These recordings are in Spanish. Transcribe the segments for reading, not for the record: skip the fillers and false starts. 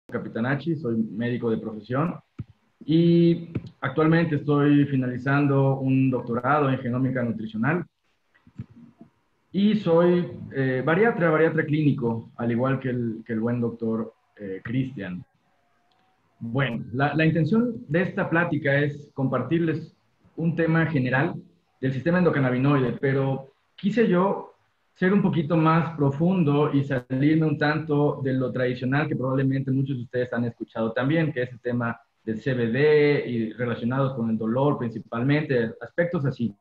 Capitanachi, soy médico de profesión y actualmente estoy finalizando un doctorado en genómica nutricional y soy bariatra clínico, al igual que el buen doctor Cristian. Bueno, la intención de esta plática es compartirles un tema general del sistema endocannabinoide, pero quise yo ser un poquito más profundo y salirme un tanto de lo tradicional que probablemente muchos de ustedes han escuchado también, que es el tema del CBD y relacionados con el dolor principalmente, aspectos así.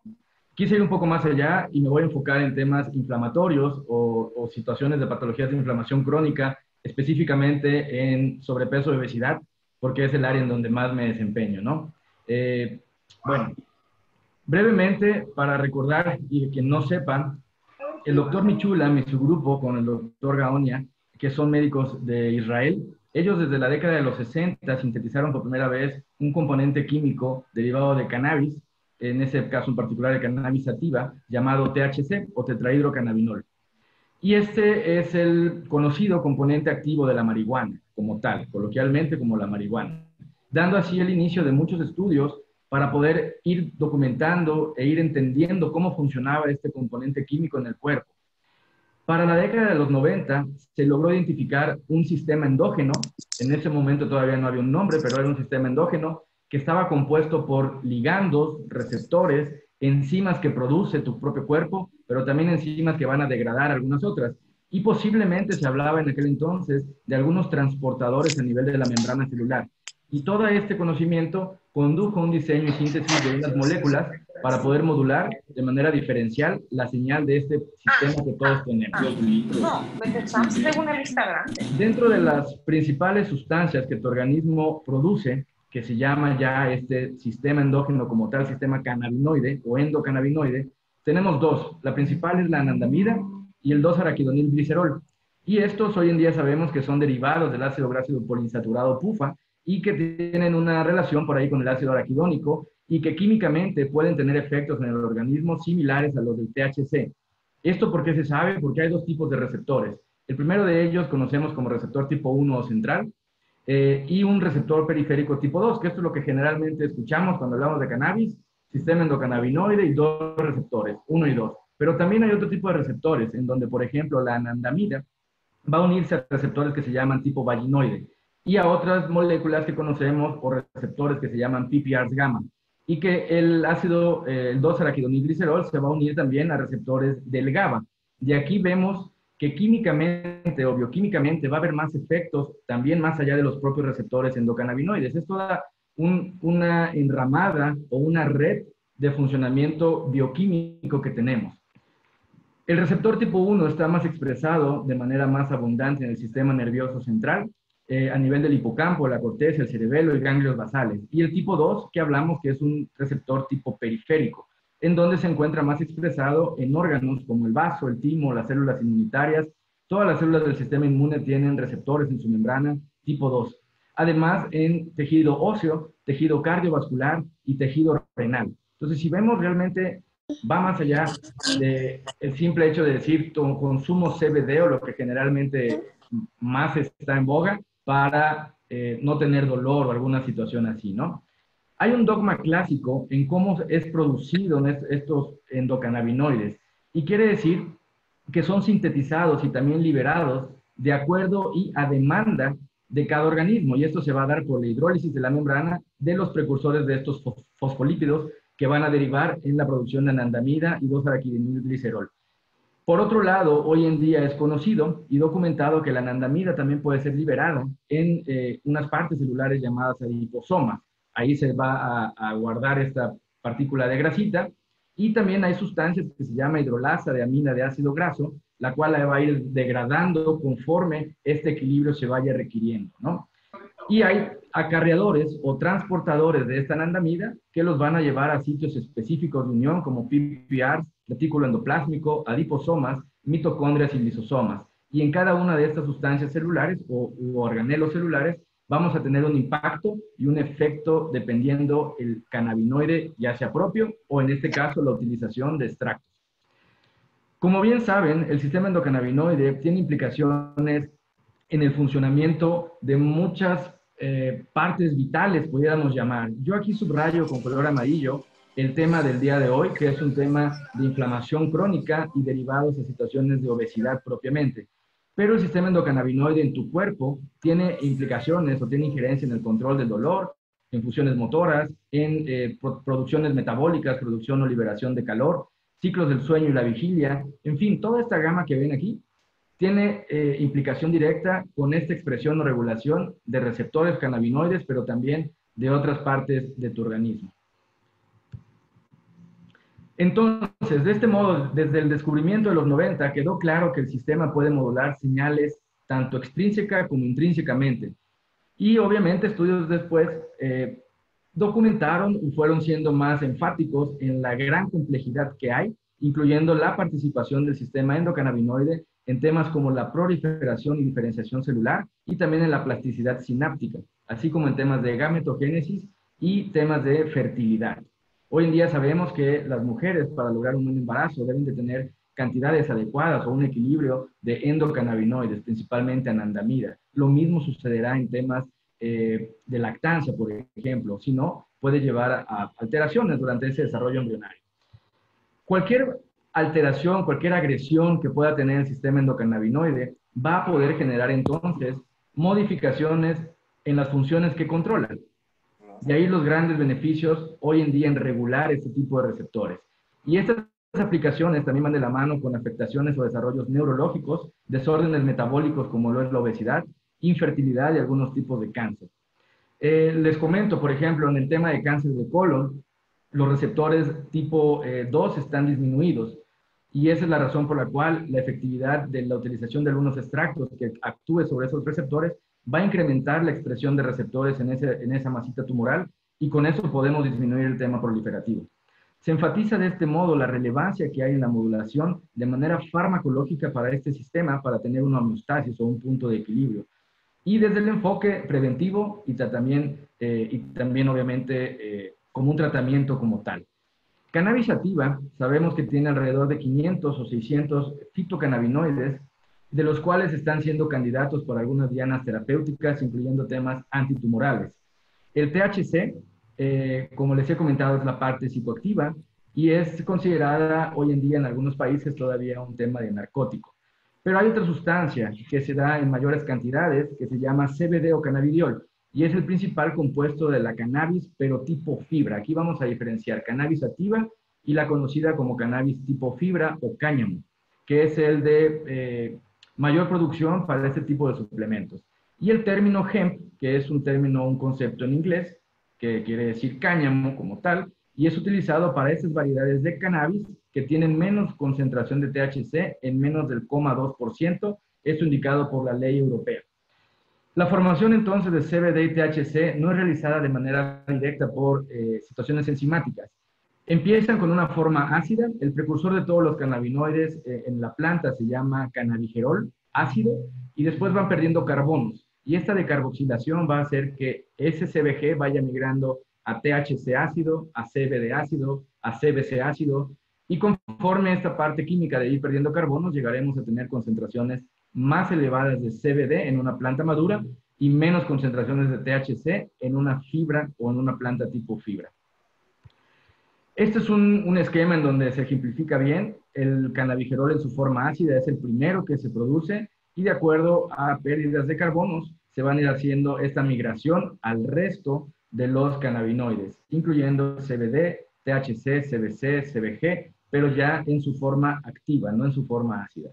Quise ir un poco más allá y me voy a enfocar en temas inflamatorios o situaciones de patologías de inflamación crónica, específicamente en sobrepeso y obesidad, porque es el área en donde más me desempeño, ¿no? Bueno, brevemente, para recordar y que no sepan, el doctor Michulam y su grupo con el doctor Gaonia, que son médicos de Israel, ellos desde la década de los 60 sintetizaron por primera vez un componente químico derivado de cannabis, en ese caso en particular de cannabis sativa, llamado THC o tetrahidrocannabinol. Y este es el conocido componente activo de la marihuana, como tal, coloquialmente como la marihuana, dando así el inicio de muchos estudios para poder ir documentando e ir entendiendo cómo funcionaba este componente químico en el cuerpo. Para la década de los 90 se logró identificar un sistema endógeno, en ese momento todavía no había un nombre, pero era un sistema endógeno que estaba compuesto por ligandos, receptores, enzimas que produce tu propio cuerpo, pero también enzimas que van a degradar algunas otras. Y posiblemente se hablaba en aquel entonces de algunos transportadores a nivel de la membrana celular. Y todo este conocimiento condujo a un diseño y síntesis de unas moléculas para poder modular de manera diferencial la señal de este sistema que todos tenemos. No, Better Champs tengo una lista grande. Dentro de las principales sustancias que tu organismo produce, que se llama ya este sistema endógeno como tal, sistema cannabinoide o endocannabinoide, tenemos dos. La principal es la anandamida y el 2-araquidonilglicerol. Y estos hoy en día sabemos que son derivados del ácido graso poliinsaturado PUFA y que tienen una relación por ahí con el ácido araquidónico y que químicamente pueden tener efectos en el organismo similares a los del THC. ¿Esto por qué se sabe? Porque hay dos tipos de receptores. El primero de ellos conocemos como receptor tipo 1 o central, y un receptor periférico tipo 2, que esto es lo que generalmente escuchamos cuando hablamos de cannabis, sistema endocannabinoide y dos receptores, 1 y 2. Pero también hay otro tipo de receptores, en donde, por ejemplo, la anandamida va a unirse a receptores que se llaman tipo vaginoide y a otras moléculas que conocemos o receptores que se llaman PPARs gamma. Y que el ácido, el 2-araquidonilglicerol se va a unir también a receptores del GABA. De aquí vemos que químicamente o bioquímicamente va a haber más efectos también más allá de los propios receptores endocannabinoides. Es toda una enramada o una red de funcionamiento bioquímico que tenemos. El receptor tipo 1 está más expresado de manera más abundante en el sistema nervioso central, a nivel del hipocampo, la corteza, el cerebelo y ganglios basales. Y el tipo 2, que hablamos que es un receptor tipo periférico, en donde se encuentra más expresado en órganos como el vaso, el timo, las células inmunitarias. Todas las células del sistema inmune tienen receptores en su membrana tipo 2. Además, en tejido óseo, tejido cardiovascular y tejido renal. Entonces, si vemos realmente va más allá del simple hecho de decir consumo CBD o lo que generalmente más está en boga para no tener dolor o alguna situación así, ¿no? Hay un dogma clásico en cómo es producido en estos endocannabinoides y quiere decir que son sintetizados y también liberados de acuerdo y a demanda de cada organismo y esto se va a dar por la hidrólisis de la membrana de los precursores de estos fosfolípidos que van a derivar en la producción de anandamida y 2-araquidonilglicerol. Por otro lado, hoy en día es conocido y documentado que la anandamida también puede ser liberada en unas partes celulares llamadas adiposomas. Ahí se va a guardar esta partícula de grasita y también hay sustancias que se llama hidrolasa de amina de ácido graso, la cual la va a ir degradando conforme este equilibrio se vaya requiriendo, ¿no? Y hay acarreadores o transportadores de esta anandamida que los van a llevar a sitios específicos de unión como PPRs, retículo endoplásmico, adiposomas, mitocondrias y lisosomas. Y en cada una de estas sustancias celulares o organelos celulares vamos a tener un impacto y un efecto dependiendo el cannabinoide, ya sea propio o en este caso la utilización de extractos. Como bien saben, el sistema endocannabinoide tiene implicaciones en el funcionamiento de muchas partes vitales, pudiéramos llamar. Yo aquí subrayo con color amarillo el tema del día de hoy, que es un tema de inflamación crónica y derivados de situaciones de obesidad propiamente. Pero el sistema endocannabinoide en tu cuerpo tiene implicaciones o tiene injerencia en el control del dolor, en funciones motoras, en producciones metabólicas, producción o liberación de calor, ciclos del sueño y la vigilia, en fin, toda esta gama que ven aquí tiene implicación directa con esta expresión o regulación de receptores cannabinoides, pero también de otras partes de tu organismo. Entonces, de este modo, desde el descubrimiento de los 90, quedó claro que el sistema puede modular señales tanto extrínseca como intrínsecamente. Y obviamente estudios después documentaron y fueron siendo más enfáticos en la gran complejidad que hay, incluyendo la participación del sistema endocannabinoide en temas como la proliferación y diferenciación celular y también en la plasticidad sináptica, así como en temas de gametogénesis y temas de fertilidad. Hoy en día sabemos que las mujeres para lograr un buen embarazo deben de tener cantidades adecuadas o un equilibrio de endocannabinoides, principalmente anandamida. Lo mismo sucederá en temas de lactancia, por ejemplo, si no, puede llevar a alteraciones durante ese desarrollo embrionario. Cualquier alteración, cualquier agresión que pueda tener el sistema endocannabinoide va a poder generar entonces modificaciones en las funciones que controlan. De ahí los grandes beneficios hoy en día en regular este tipo de receptores. Y estas aplicaciones también van de la mano con afectaciones o desarrollos neurológicos, desórdenes metabólicos como lo es la obesidad, infertilidad y algunos tipos de cáncer. Les comento, por ejemplo, en el tema de cáncer de colon, los receptores tipo 2 están disminuidos y esa es la razón por la cual la efectividad de la utilización de algunos extractos que actúe sobre esos receptores va a incrementar la expresión de receptores en esa masita tumoral y con eso podemos disminuir el tema proliferativo. Se enfatiza de este modo la relevancia que hay en la modulación de manera farmacológica para este sistema para tener una homeostasis o un punto de equilibrio. Y desde el enfoque preventivo y también obviamente como un tratamiento como tal. Cannabis sativa, sabemos que tiene alrededor de 500 o 600 fitocannabinoides, de los cuales están siendo candidatos por algunas dianas terapéuticas, incluyendo temas antitumorales. El THC, como les he comentado, es la parte psicoactiva y es considerada hoy en día en algunos países todavía un tema de narcótico. Pero hay otra sustancia que se da en mayores cantidades que se llama CBD o cannabidiol y es el principal compuesto de la cannabis, pero tipo fibra. Aquí vamos a diferenciar cannabis sativa y la conocida como cannabis tipo fibra o cáñamo, que es el de mayor producción para este tipo de suplementos. Y el término hemp, que es un término, un concepto en inglés, que quiere decir cáñamo como tal, y es utilizado para estas variedades de cannabis que tienen menos concentración de THC en menos del 0,2%, esto indicado por la ley europea. La formación entonces de CBD y THC no es realizada de manera directa por situaciones enzimáticas. Empiezan con una forma ácida, el precursor de todos los cannabinoides en la planta se llama cannabigerol ácido y después van perdiendo carbonos. Y esta decarboxilación va a hacer que ese CBG vaya migrando a THC ácido, a CBD ácido, a CBC ácido, y conforme esta parte química de ir perdiendo carbonos, llegaremos a tener concentraciones más elevadas de CBD en una planta madura y menos concentraciones de THC en una fibra o en una planta tipo fibra. Este es un esquema en donde se ejemplifica bien. El cannabigerol en su forma ácida es el primero que se produce y de acuerdo a pérdidas de carbonos se van a ir haciendo esta migración al resto de los cannabinoides, incluyendo CBD, THC, CBC, CBG, pero ya en su forma activa, no en su forma ácida.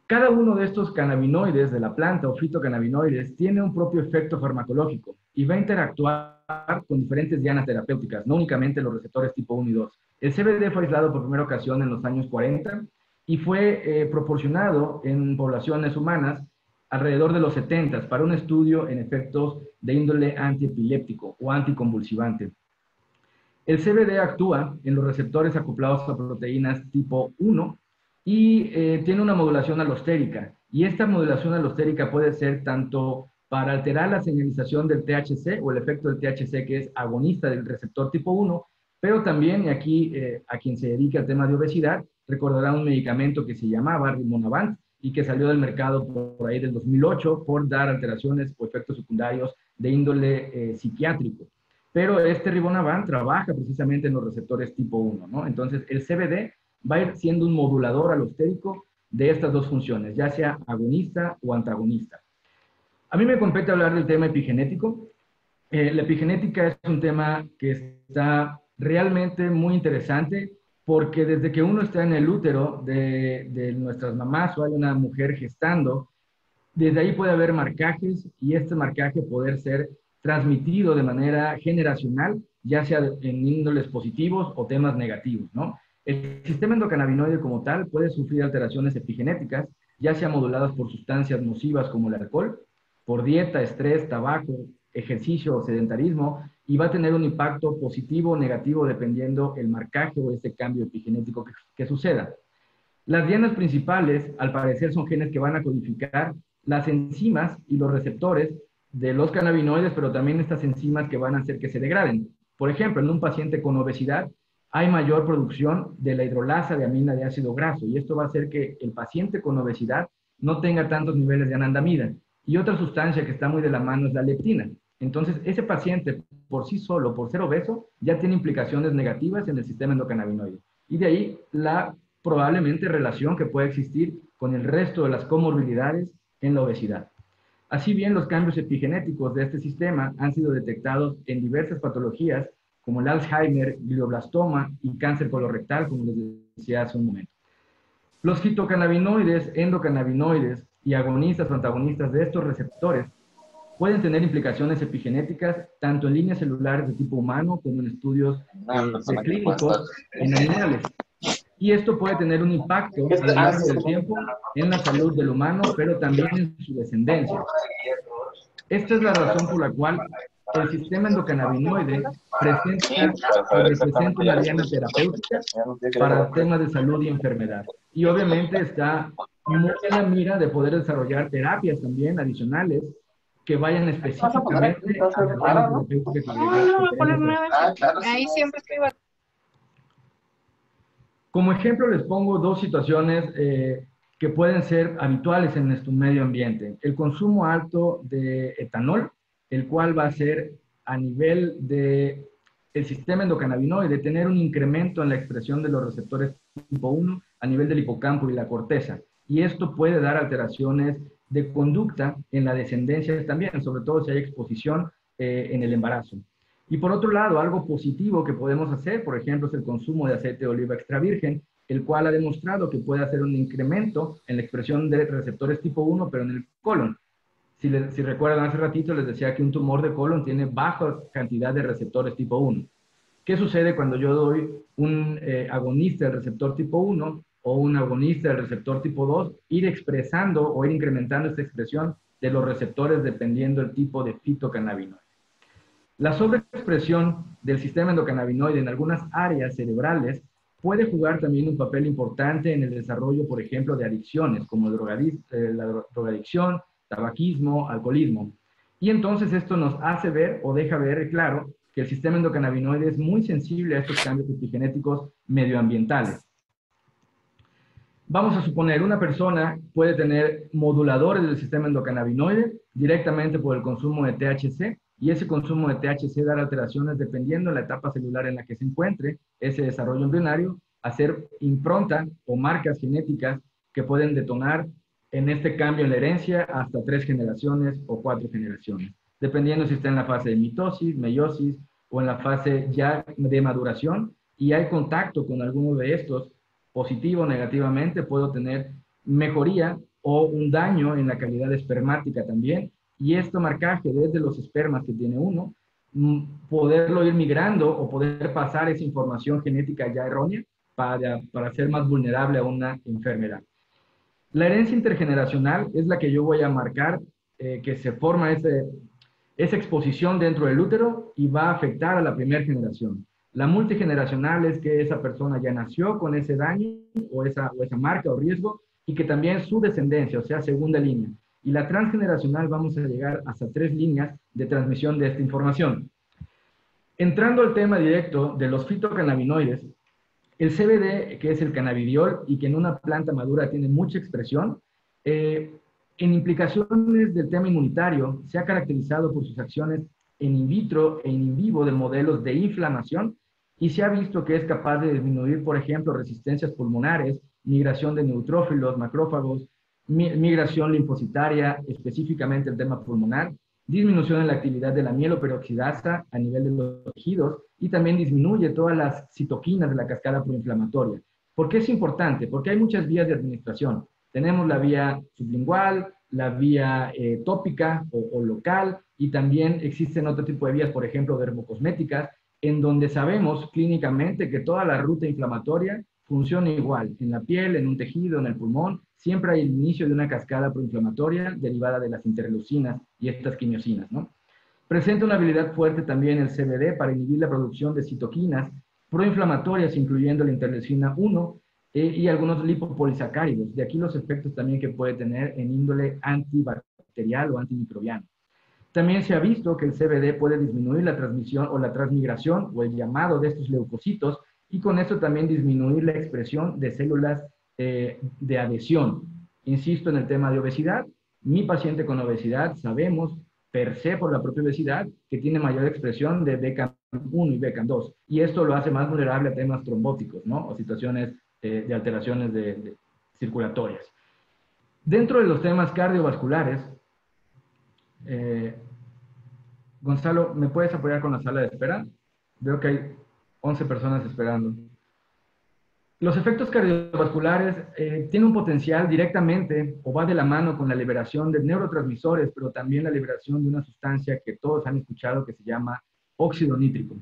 Cada uno de estos cannabinoides de la planta o fitocannabinoides tiene un propio efecto farmacológico y va a interactuar con diferentes dianas terapéuticas, no únicamente los receptores tipo 1 y 2. El CBD fue aislado por primera ocasión en los años 40 y fue proporcionado en poblaciones humanas alrededor de los 70 para un estudio en efectos de índole antiepiléptico o anticonvulsivante. El CBD actúa en los receptores acoplados a proteínas tipo 1 y tiene una modulación alostérica. Y esta modulación alostérica puede ser tanto para alterar la señalización del THC o el efecto del THC que es agonista del receptor tipo 1, Pero también, y aquí a quien se dedica al tema de obesidad, recordará un medicamento que se llamaba Rimonabant y que salió del mercado por ahí del 2008 por dar alteraciones o efectos secundarios de índole psiquiátrico. Pero este Rimonabant trabaja precisamente en los receptores tipo 1, ¿no? Entonces, el CBD va a ir siendo un modulador alostérico de estas dos funciones, ya sea agonista o antagonista. A mí me compete hablar del tema epigenético. La epigenética es un tema que está realmente muy interesante porque desde que uno está en el útero de nuestras mamás o hay una mujer gestando, desde ahí puede haber marcajes y este marcaje poder ser transmitido de manera generacional, ya sea en índoles positivos o temas negativos, ¿no? El sistema endocannabinoide como tal puede sufrir alteraciones epigenéticas, ya sea moduladas por sustancias nocivas como el alcohol, por dieta, estrés, tabaco, ejercicio o sedentarismo, y va a tener un impacto positivo o negativo dependiendo el marcaje o este cambio epigenético que suceda. Las dianas principales, al parecer, son genes que van a codificar las enzimas y los receptores de los cannabinoides, pero también estas enzimas que van a hacer que se degraden. Por ejemplo, en un paciente con obesidad hay mayor producción de la hidrolasa de amina de ácido graso y esto va a hacer que el paciente con obesidad no tenga tantos niveles de anandamida. Y otra sustancia que está muy de la mano es la leptina. Entonces, ese paciente por sí solo, por ser obeso, ya tiene implicaciones negativas en el sistema endocannabinoide. Y de ahí la probablemente relación que puede existir con el resto de las comorbilidades en la obesidad. Así bien, los cambios epigenéticos de este sistema han sido detectados en diversas patologías como el Alzheimer, glioblastoma y cáncer colorectal, como les decía hace un momento. Los fitocannabinoides, endocannabinoides y agonistas o antagonistas de estos receptores pueden tener implicaciones epigenéticas tanto en líneas celulares de tipo humano como en estudios clínicos en animales. Y esto puede tener un impacto a lo largo del tiempo en la salud del humano, pero también en su descendencia. Esta es la razón por la cual el sistema endocannabinoide presenta o representa una diana terapéutica para temas de salud y enfermedad. Y obviamente está muy en la mira de poder desarrollar terapias también adicionales que vayan específicamente a la diana terapéutica que queremos hacer. Ahí siempre estoy. Como ejemplo les pongo dos situaciones que pueden ser habituales en nuestro medio ambiente. El consumo alto de etanol, el cual va a ser a nivel de el sistema endocannabinoide, tener un incremento en la expresión de los receptores tipo 1 a nivel del hipocampo y la corteza. Y esto puede dar alteraciones de conducta en la descendencia también, sobre todo si hay exposición en el embarazo. Y por otro lado, algo positivo que podemos hacer, por ejemplo, es el consumo de aceite de oliva extra virgen, el cual ha demostrado que puede hacer un incremento en la expresión de receptores tipo 1, pero en el colon. Si recuerdan hace ratito, les decía que un tumor de colon tiene baja cantidad de receptores tipo 1. ¿Qué sucede cuando yo doy un agonista del receptor tipo 1 o un agonista del receptor tipo 2? Ir expresando o ir incrementando esta expresión de los receptores dependiendo del tipo de fitocannabinoide. La sobreexpresión del sistema endocannabinoide en algunas áreas cerebrales puede jugar también un papel importante en el desarrollo, por ejemplo, de adicciones como la drogadicción, tabaquismo, alcoholismo. Y entonces esto nos hace ver o deja ver claro que el sistema endocannabinoide es muy sensible a estos cambios epigenéticos medioambientales. Vamos a suponer, una persona puede tener moduladores del sistema endocannabinoide directamente por el consumo de THC, y ese consumo de THC da alteraciones dependiendo de la etapa celular en la que se encuentre ese desarrollo embrionario, hacer impronta o marcas genéticas que pueden detonar en este cambio en la herencia hasta 3 generaciones o 4 generaciones, dependiendo si está en la fase de mitosis, meiosis o en la fase ya de maduración, y hay contacto con alguno de estos, positivo o negativamente, puedo tener mejoría o un daño en la calidad espermática también, y esto marcaje desde los espermas que tiene uno, poderlo ir migrando o poder pasar esa información genética ya errónea para ser más vulnerable a una enfermedad. La herencia intergeneracional es la que yo voy a marcar, que se forma esa exposición dentro del útero y va a afectar a la primera generación. La multigeneracional es que esa persona ya nació con ese daño o esa marca o riesgo y que también su descendencia, o sea, segunda línea. Y la transgeneracional vamos a llegar hasta 3 líneas de transmisión de esta información. Entrando al tema directo de los fitocannabinoides, el CBD, que es el cannabidiol y que en una planta madura tiene mucha expresión, en implicaciones del tema inmunitario, se ha caracterizado por sus acciones en in vitro e in vivo de modelos de inflamación y se ha visto que es capaz de disminuir, por ejemplo, resistencias pulmonares, migración de neutrófilos, macrófagos, migración linfocitaria, específicamente el tema pulmonar, disminución en la actividad de la mieloperoxidasa a nivel de los tejidos y también disminuye todas las citoquinas de la cascada proinflamatoria. ¿Por qué es importante? Porque hay muchas vías de administración. Tenemos la vía sublingual, la vía tópica o local, y también existen otro tipo de vías, por ejemplo, dermocosméticas, en donde sabemos clínicamente que toda la ruta inflamatoria funciona igual, en la piel, en un tejido, en el pulmón, siempre hay el inicio de una cascada proinflamatoria derivada de las interleucinas y estas quimiosinas, ¿no? Presenta una habilidad fuerte también el CBD para inhibir la producción de citoquinas proinflamatorias, incluyendo la interleucina 1 y algunos lipopolisacáridos. De aquí los efectos también que puede tener en índole antibacterial o antimicrobiano. También se ha visto que el CBD puede disminuir la transmisión o la transmigración o el llamado de estos leucocitos y con eso también disminuir la expresión de células de adhesión. Insisto en el tema de obesidad. Mi paciente con obesidad sabemos per se por la propia obesidad que tiene mayor expresión de BCAM1 y BCAM2 y esto lo hace más vulnerable a temas trombóticos, ¿no? O situaciones de alteraciones circulatorias. Dentro de los temas cardiovasculares, Gonzalo, ¿me puedes apoyar con la sala de espera? Veo que hay 11 personas esperando. Los efectos cardiovasculares tienen un potencial directamente o va de la mano con la liberación de neurotransmisores, pero también la liberación de una sustancia que todos han escuchado que se llama óxido nítrico.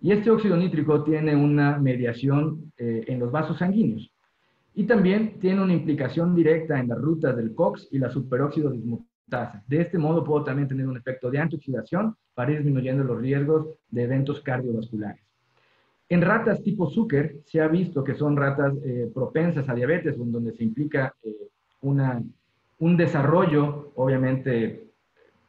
Y este óxido nítrico tiene una mediación en los vasos sanguíneos. Y también tiene una implicación directa en las rutas del COX y la superóxido dismutasa. De este modo puedo también tener un efecto de antioxidación para ir disminuyendo los riesgos de eventos cardiovasculares. En ratas tipo Zucker se ha visto que son ratas propensas a diabetes, en donde se implica un desarrollo, obviamente,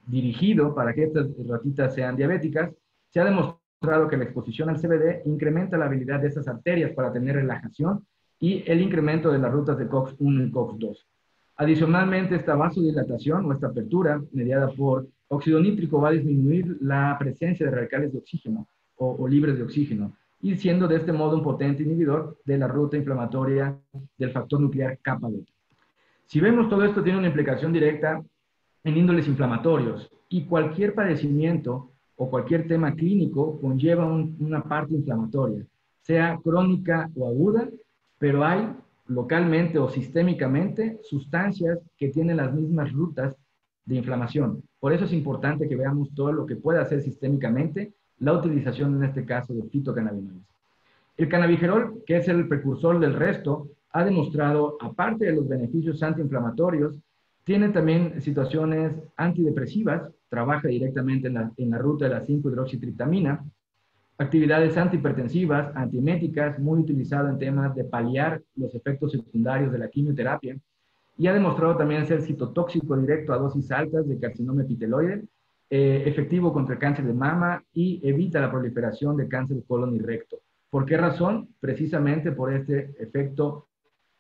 dirigido para que estas ratitas sean diabéticas. Se ha demostrado que la exposición al CBD incrementa la habilidad de esas arterias para tener relajación y el incremento de las rutas de COX-1 y COX-2. Adicionalmente, esta vasodilatación o esta apertura mediada por óxido nítrico va a disminuir la presencia de radicales de oxígeno o libres de oxígeno, y siendo de este modo un potente inhibidor de la ruta inflamatoria del factor nuclear kappa beta. Si vemos, todo esto tiene una implicación directa en índoles inflamatorios y cualquier padecimiento o cualquier tema clínico conlleva una parte inflamatoria, sea crónica o aguda, pero hay localmente o sistémicamente sustancias que tienen las mismas rutas de inflamación. Por eso es importante que veamos todo lo que puede hacer sistémicamente la utilización, en este caso, de fitocannabinoides. El cannabigerol, que es el precursor del resto, ha demostrado, aparte de los beneficios antiinflamatorios, tiene también situaciones antidepresivas, trabaja directamente en la ruta de la 5-hidroxitriptamina, actividades antihipertensivas, antieméticas, muy utilizado en temas de paliar los efectos secundarios de la quimioterapia, y ha demostrado también ser citotóxico directo a dosis altas de carcinoma epiteloide, efectivo contra el cáncer de mama y evita la proliferación de cáncer de colon y recto. ¿Por qué razón? Precisamente por este efecto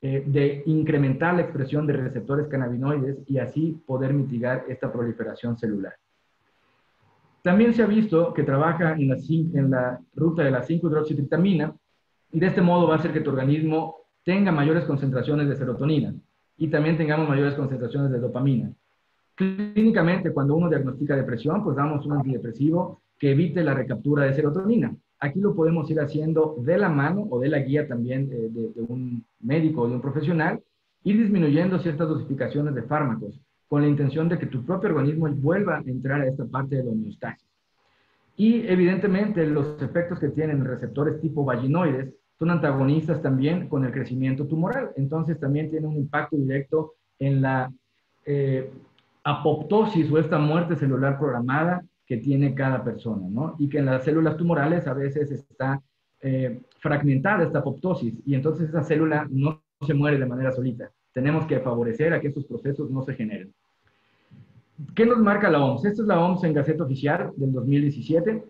de incrementar la expresión de receptores cannabinoides y así poder mitigar esta proliferación celular. También se ha visto que trabaja en la ruta de la 5-hidroxitriptamina y de este modo va a hacer que tu organismo tenga mayores concentraciones de serotonina y también tengamos mayores concentraciones de dopamina. Clínicamente, cuando uno diagnostica depresión, pues damos un antidepresivo que evite la recaptura de serotonina. Aquí lo podemos ir haciendo de la mano o de la guía también de un médico o de un profesional, ir disminuyendo ciertas dosificaciones de fármacos con la intención de que tu propio organismo vuelva a entrar a esta parte de la homeostasis. Y evidentemente los efectos que tienen receptores tipo vaginoides son antagonistas también con el crecimiento tumoral. Entonces también tiene un impacto directo en la apoptosis o esta muerte celular programada que tiene cada persona, ¿no? Y que en las células tumorales a veces está fragmentada esta apoptosis y entonces esa célula no se muere de manera solita. Tenemos que favorecer a que estos procesos no se generen. ¿Qué nos marca la OMS? Esta es la OMS en Gaceta Oficial del 2017.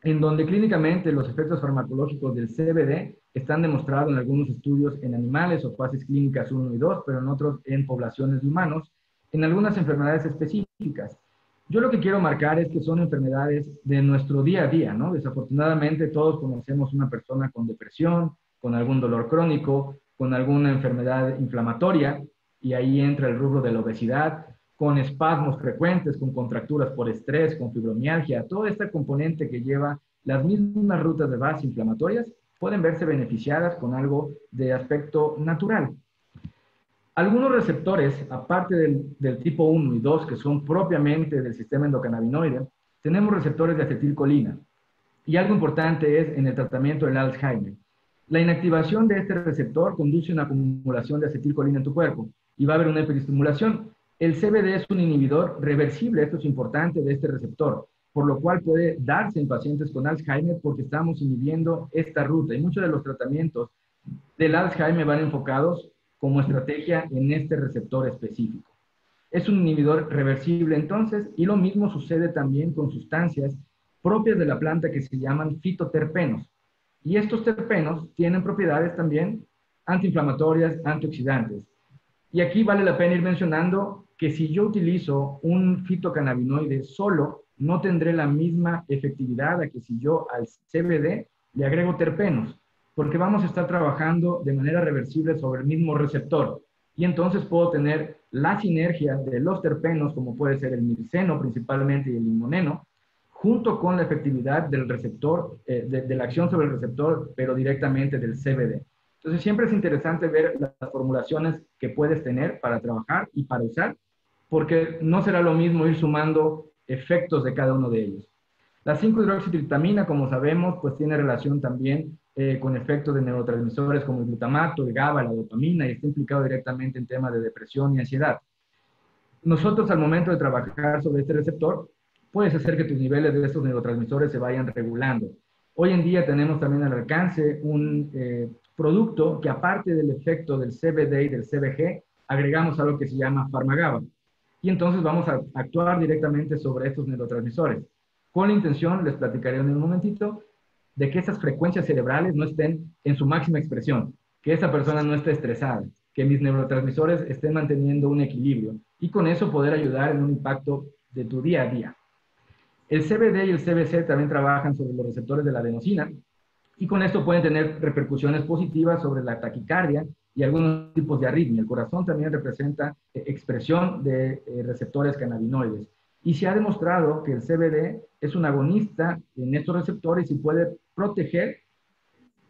en donde clínicamente los efectos farmacológicos del CBD están demostrados en algunos estudios en animales o fases clínicas 1 y 2, pero en otros en poblaciones de humanos, en algunas enfermedades específicas. Yo lo que quiero marcar es que son enfermedades de nuestro día a día, ¿no? Desafortunadamente todos conocemos una persona con depresión, con algún dolor crónico, con alguna enfermedad inflamatoria, y ahí entra el rubro de la obesidad, con espasmos frecuentes, con contracturas por estrés, con fibromialgia, toda esta componente que lleva las mismas rutas de base inflamatorias pueden verse beneficiadas con algo de aspecto natural. Algunos receptores, aparte del tipo 1 y 2, que son propiamente del sistema endocannabinoide, tenemos receptores de acetilcolina. Y algo importante es en el tratamiento del Alzheimer. La inactivación de este receptor conduce a una acumulación de acetilcolina en tu cuerpo y va a haber una hiperestimulación. El CBD es un inhibidor reversible, esto es importante, de este receptor, por lo cual puede darse en pacientes con Alzheimer porque estamos inhibiendo esta ruta. Y muchos de los tratamientos del Alzheimer van enfocados como estrategia en este receptor específico. Es un inhibidor reversible entonces, y lo mismo sucede también con sustancias propias de la planta que se llaman fitoterpenos. Y estos terpenos tienen propiedades también antiinflamatorias, antioxidantes. Y aquí vale la pena ir mencionando que si yo utilizo un fitocannabinoide solo, no tendré la misma efectividad a que si yo al CBD le agrego terpenos, porque vamos a estar trabajando de manera reversible sobre el mismo receptor. Y entonces puedo tener la sinergia de los terpenos, como puede ser el mirceno principalmente y el limoneno, junto con la efectividad del receptor, de la acción sobre el receptor, pero directamente del CBD. Entonces siempre es interesante ver las formulaciones que puedes tener para trabajar y para usar, porque no será lo mismo ir sumando efectos de cada uno de ellos. La 5-hidroxitriptamina, como sabemos, pues tiene relación también con efectos de neurotransmisores como el glutamato, el GABA, la dopamina, y está implicado directamente en temas de depresión y ansiedad. Nosotros al momento de trabajar sobre este receptor, puedes hacer que tus niveles de estos neurotransmisores se vayan regulando. Hoy en día tenemos también al alcance un producto que, aparte del efecto del CBD y del CBG, agregamos algo que se llama Pharmagaba. Y entonces vamos a actuar directamente sobre estos neurotransmisores. Con la intención, les platicaré en un momentito, de que esas frecuencias cerebrales no estén en su máxima expresión, que esa persona no esté estresada, que mis neurotransmisores estén manteniendo un equilibrio y con eso poder ayudar en un impacto de tu día a día. El CBD y el CBC también trabajan sobre los receptores de la adenosina y con esto pueden tener repercusiones positivas sobre la taquicardia y algunos tipos de arritmia. El corazón también representa expresión de receptores cannabinoides. Y se ha demostrado que el CBD es un agonista en estos receptores y puede proteger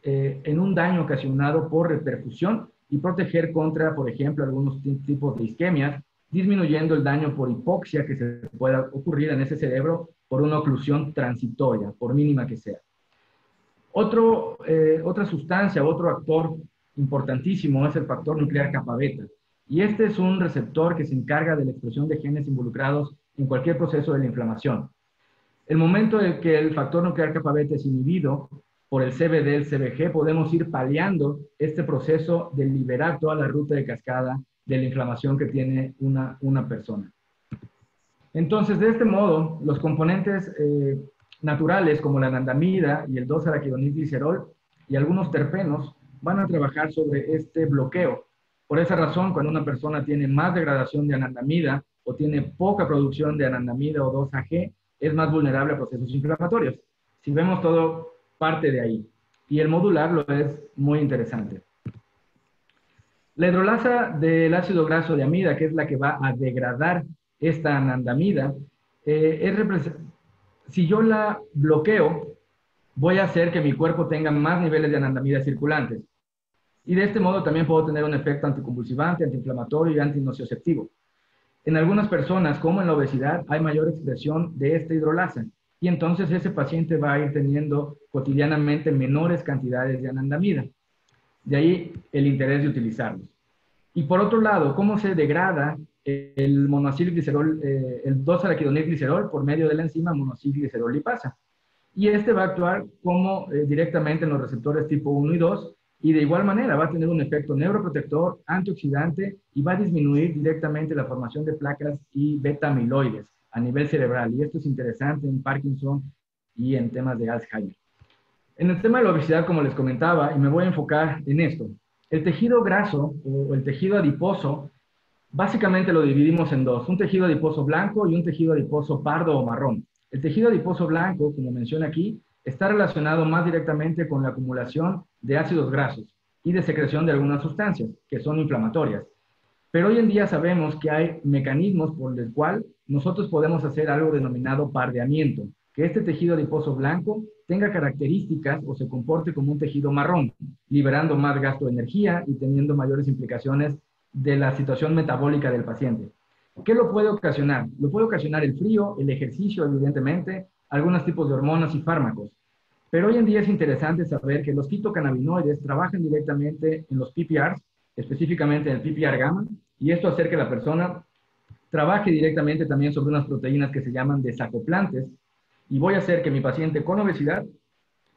en un daño ocasionado por reperfusión y proteger contra, por ejemplo, algunos tipos de isquemias, disminuyendo el daño por hipoxia que se pueda ocurrir en ese cerebro por una oclusión transitoria, por mínima que sea. Otra sustancia, otro actor importantísimo es el factor nuclear kappa beta. Y este es un receptor que se encarga de la expresión de genes involucrados en cualquier proceso de la inflamación. El momento en que el factor nuclear kappa beta es inhibido por el CBD, el CBG, podemos ir paliando este proceso de liberar toda la ruta de cascada de la inflamación que tiene una persona. Entonces, de este modo, los componentes naturales como la anandamida y el 2-araquidonilglicerol y algunos terpenos van a trabajar sobre este bloqueo. Por esa razón, cuando una persona tiene más degradación de anandamida o tiene poca producción de anandamida o 2-AG, es más vulnerable a procesos inflamatorios. Si vemos todo, parte de ahí. Y el modular lo es muy interesante. La hidrolasa del ácido graso de amida, que es la que va a degradar esta anandamida, si yo la bloqueo, voy a hacer que mi cuerpo tenga más niveles de anandamida circulantes. Y de este modo también puedo tener un efecto anticonvulsivante, antiinflamatorio y antinocioceptivo. En algunas personas, como en la obesidad, hay mayor expresión de esta hidrolasa. Y entonces ese paciente va a ir teniendo cotidianamente menores cantidades de anandamida. De ahí el interés de utilizarlos. Y por otro lado, ¿cómo se degrada el monoacilglicerol, el 2-araquidonilglicerol por medio de la enzima monoacilglicerol lipasa? Y este va a actuar como directamente en los receptores tipo 1 y 2, y de igual manera va a tener un efecto neuroprotector, antioxidante, y va a disminuir directamente la formación de placas y beta amiloides a nivel cerebral. Y esto es interesante en Parkinson y en temas de Alzheimer. En el tema de la obesidad, como les comentaba, y me voy a enfocar en esto, el tejido graso o el tejido adiposo, básicamente lo dividimos en dos, un tejido adiposo blanco y un tejido adiposo pardo o marrón. El tejido adiposo blanco, como menciona aquí, está relacionado más directamente con la acumulación de ácidos grasos y de secreción de algunas sustancias que son inflamatorias. Pero hoy en día sabemos que hay mecanismos por el cual nosotros podemos hacer algo denominado pardeamiento, que este tejido adiposo blanco tenga características o se comporte como un tejido marrón, liberando más gasto de energía y teniendo mayores implicaciones de la situación metabólica del paciente. ¿Qué lo puede ocasionar? Lo puede ocasionar el frío, el ejercicio, evidentemente, algunos tipos de hormonas y fármacos. Pero hoy en día es interesante saber que los fitocannabinoides trabajan directamente en los PPRs, específicamente en el PPR gamma, y esto hace que la persona trabaje directamente también sobre unas proteínas que se llaman desacoplantes, y voy a hacer que mi paciente con obesidad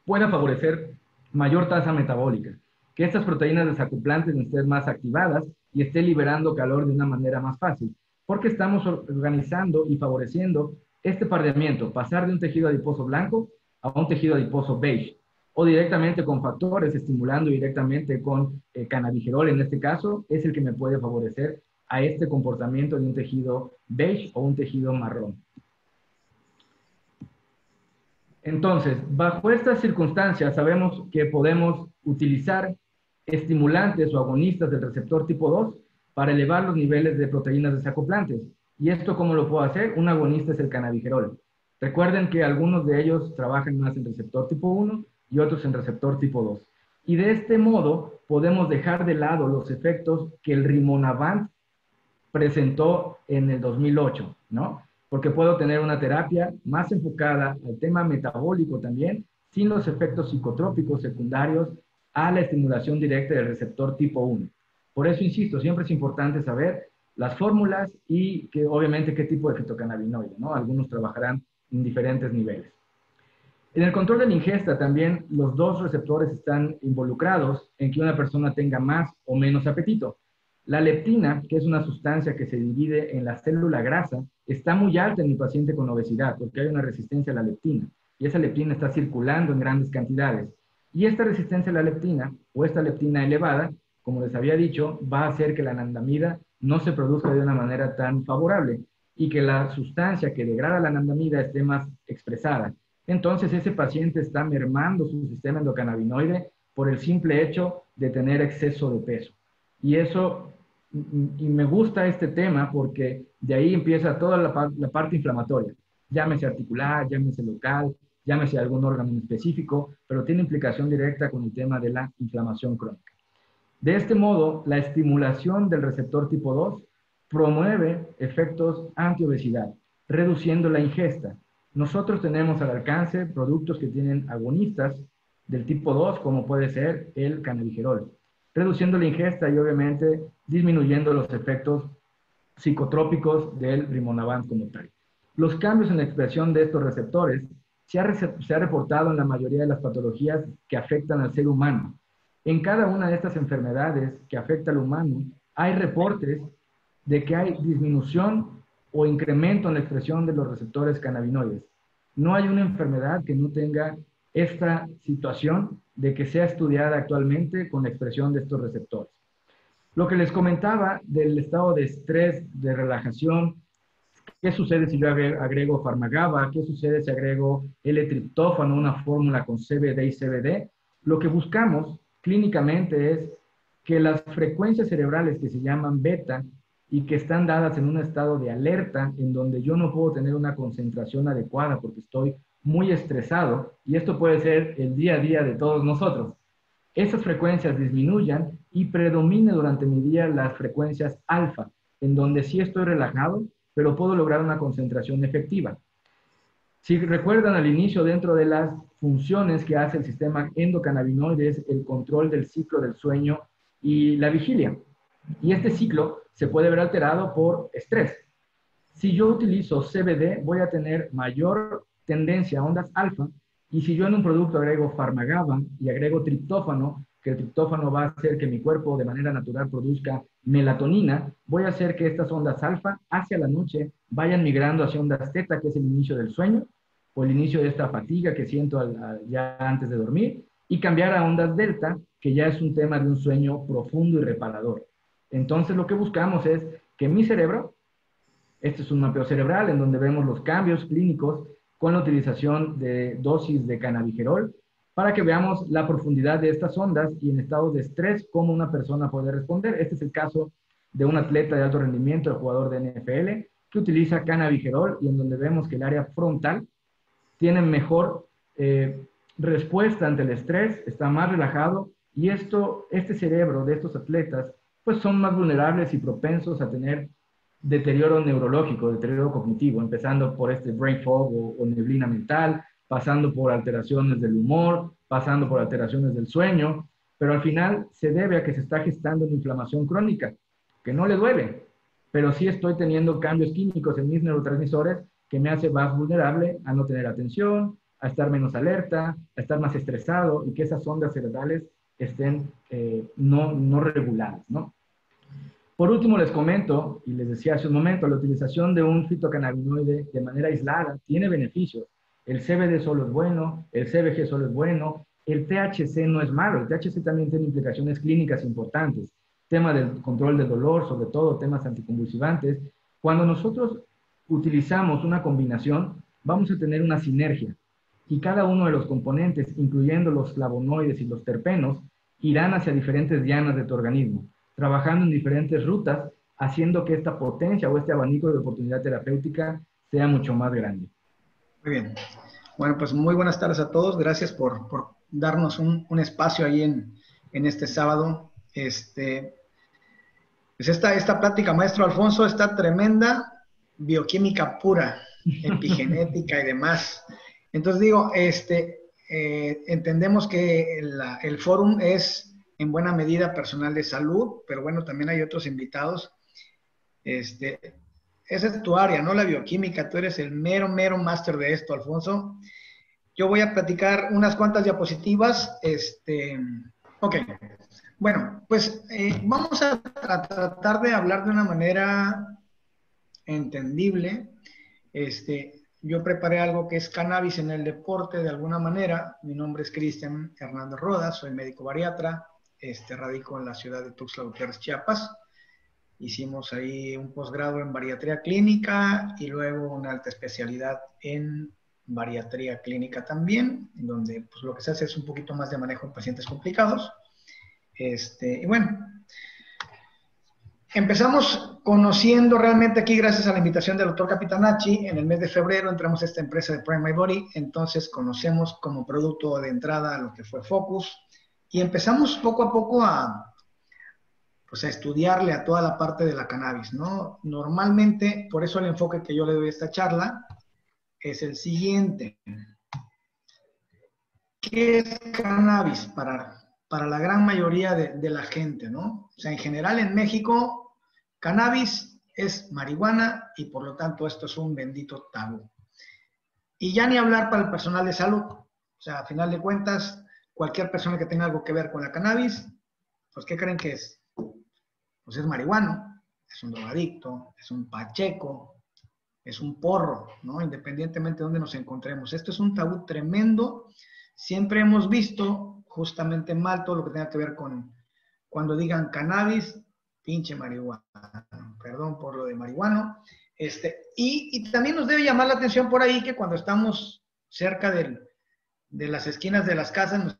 pueda favorecer mayor tasa metabólica, que estas proteínas desacoplantes estén más activadas y esté liberando calor de una manera más fácil, porque estamos organizando y favoreciendo este pardeamiento, pasar de un tejido adiposo blanco a un tejido adiposo beige, o directamente con factores, estimulando directamente con cannabigerol, en este caso, es el que me puede favorecer a este comportamiento de un tejido beige o un tejido marrón. Entonces, bajo estas circunstancias, sabemos que podemos utilizar estimulantes o agonistas del receptor tipo 2 para elevar los niveles de proteínas desacoplantes. ¿Y esto cómo lo puedo hacer? Un agonista es el cannabigerol. Recuerden que algunos de ellos trabajan más en receptor tipo 1 y otros en receptor tipo 2. Y de este modo podemos dejar de lado los efectos que el rimonabant presentó en el 2008, ¿no? Porque puedo tener una terapia más enfocada al tema metabólico también, sin los efectos psicotrópicos secundarios a la estimulación directa del receptor tipo 1. Por eso, insisto, siempre es importante saber las fórmulas y que obviamente qué tipo de fitocannabinoide, ¿no? Algunos trabajarán en diferentes niveles. En el control de la ingesta también los dos receptores están involucrados en que una persona tenga más o menos apetito. La leptina, que es una sustancia que se divide en la célula grasa, está muy alta en mi paciente con obesidad porque hay una resistencia a la leptina y esa leptina está circulando en grandes cantidades. Y esta resistencia a la leptina o esta leptina elevada, como les había dicho, va a hacer que la anandamida no se produzca de una manera tan favorable y que la sustancia que degrada la anandamida esté más expresada. Entonces ese paciente está mermando su sistema endocannabinoide por el simple hecho de tener exceso de peso. Y eso, y me gusta este tema porque de ahí empieza toda la parte inflamatoria. Llámese articular, llámese local, llámese algún órgano en específico, pero tiene implicación directa con el tema de la inflamación crónica. De este modo, la estimulación del receptor tipo 2 promueve efectos antiobesidad, reduciendo la ingesta. Nosotros tenemos al alcance productos que tienen agonistas del tipo 2, como puede ser el cannabigerol, reduciendo la ingesta y obviamente disminuyendo los efectos psicotrópicos del rimonabant como tal. Los cambios en la expresión de estos receptores se ha reportado en la mayoría de las patologías que afectan al ser humano. En cada una de estas enfermedades que afecta al humano, hay reportes de que hay disminución o incremento en la expresión de los receptores cannabinoides. No hay una enfermedad que no tenga esta situación de que sea estudiada actualmente con la expresión de estos receptores. Lo que les comentaba del estado de estrés, de relajación, ¿qué sucede si yo agrego farmagaba? ¿Qué sucede si agrego L-triptófano, una fórmula con CBD y CBD? Lo que buscamos clínicamente es que las frecuencias cerebrales que se llaman beta y que están dadas en un estado de alerta en donde yo no puedo tener una concentración adecuada porque estoy muy estresado, y esto puede ser el día a día de todos nosotros, esas frecuencias disminuyan y predomine durante mi día las frecuencias alfa, en donde sí estoy relajado, pero puedo lograr una concentración efectiva. Si recuerdan al inicio, dentro de las funciones que hace el sistema endocannabinoide es el control del ciclo del sueño y la vigilia. Y este ciclo se puede ver alterado por estrés. Si yo utilizo CBD, voy a tener mayor tendencia a ondas alfa, y si yo en un producto agrego farmagaba y agrego triptófano, que el triptófano va a hacer que mi cuerpo de manera natural produzca melatonina, voy a hacer que estas ondas alfa hacia la noche vayan migrando hacia ondas teta, que es el inicio del sueño, o el inicio de esta fatiga que siento ya antes de dormir, y cambiar a ondas delta, que ya es un tema de un sueño profundo y reparador. Entonces lo que buscamos es que mi cerebro, este es un mapeo cerebral en donde vemos los cambios clínicos con la utilización de dosis de cannabigerol, para que veamos la profundidad de estas ondas y en estados de estrés cómo una persona puede responder. Este es el caso de un atleta de alto rendimiento, el jugador de NFL, que utiliza cannabigerol y en donde vemos que el área frontal tiene mejor respuesta ante el estrés, está más relajado y este cerebro de estos atletas pues son más vulnerables y propensos a tener deterioro neurológico, deterioro cognitivo, empezando por este brain fog o neblina mental, pasando por alteraciones del humor, pasando por alteraciones del sueño, pero al final se debe a que se está gestando una inflamación crónica, que no le duele, pero sí estoy teniendo cambios químicos en mis neurotransmisores que me hace más vulnerable a no tener atención, a estar menos alerta, a estar más estresado y que esas ondas cerebrales estén no reguladas, ¿no? Por último, les comento, y les decía hace un momento, la utilización de un fitocannabinoide de manera aislada tiene beneficios. El CBD solo es bueno, el CBG solo es bueno, el THC no es malo, el THC también tiene implicaciones clínicas importantes, tema del control del dolor, sobre todo temas anticonvulsivantes. Cuando nosotros utilizamos una combinación, vamos a tener una sinergia y cada uno de los componentes, incluyendo los flavonoides y los terpenos, irán hacia diferentes dianas de tu organismo, trabajando en diferentes rutas, haciendo que esta potencia o este abanico de oportunidad terapéutica sea mucho más grande. Muy bien. Bueno, pues muy buenas tardes a todos. Gracias por darnos un espacio ahí en este sábado. Pues esta plática, maestro Alfonso, está tremenda, bioquímica pura, epigenética y demás. Entonces digo, entendemos que el fórum es en buena medida personal de salud, pero bueno, también hay otros invitados. Esa es tu área, ¿no? La bioquímica, tú eres el mero máster de esto, Alfonso. Yo voy a platicar unas cuantas diapositivas. Ok. Bueno, pues vamos a tratar de hablar de una manera entendible. Yo preparé algo que es cannabis en el deporte de alguna manera. Mi nombre es Cristian Hernández Rodas, soy médico bariatra, radico en la ciudad de Tuxtla Gutiérrez, Chiapas. Hicimos ahí un posgrado en bariatría clínica y luego una alta especialidad en bariatría clínica también, en donde pues, lo que se hace es un poquito más de manejo en pacientes complicados. Y bueno, empezamos conociendo realmente aquí, gracias a la invitación del doctor Capitanacci, en el mes de febrero entramos a esta empresa de Prime My Body, entonces conocemos como producto de entrada lo que fue Focus y empezamos poco a poco a estudiarle a toda la parte de la cannabis, ¿no? Normalmente, por eso el enfoque que yo le doy a esta charla es el siguiente. ¿Qué es cannabis para la gran mayoría de la gente, ¿no? O sea, en general en México, cannabis es marihuana y por lo tanto esto es un bendito tabú. Y ya ni hablar para el personal de salud. O sea, a final de cuentas, cualquier persona que tenga algo que ver con la cannabis, pues ¿qué creen que es? Pues es marihuano, es un drogadicto, es un pacheco, es un porro, ¿no? Independientemente de dónde nos encontremos. Esto es un tabú tremendo. Siempre hemos visto justamente mal todo lo que tenga que ver con cuando digan cannabis, pinche marihuana. Perdón por lo de marihuano. Y también nos debe llamar la atención por ahí que cuando estamos cerca de las esquinas de las casas nos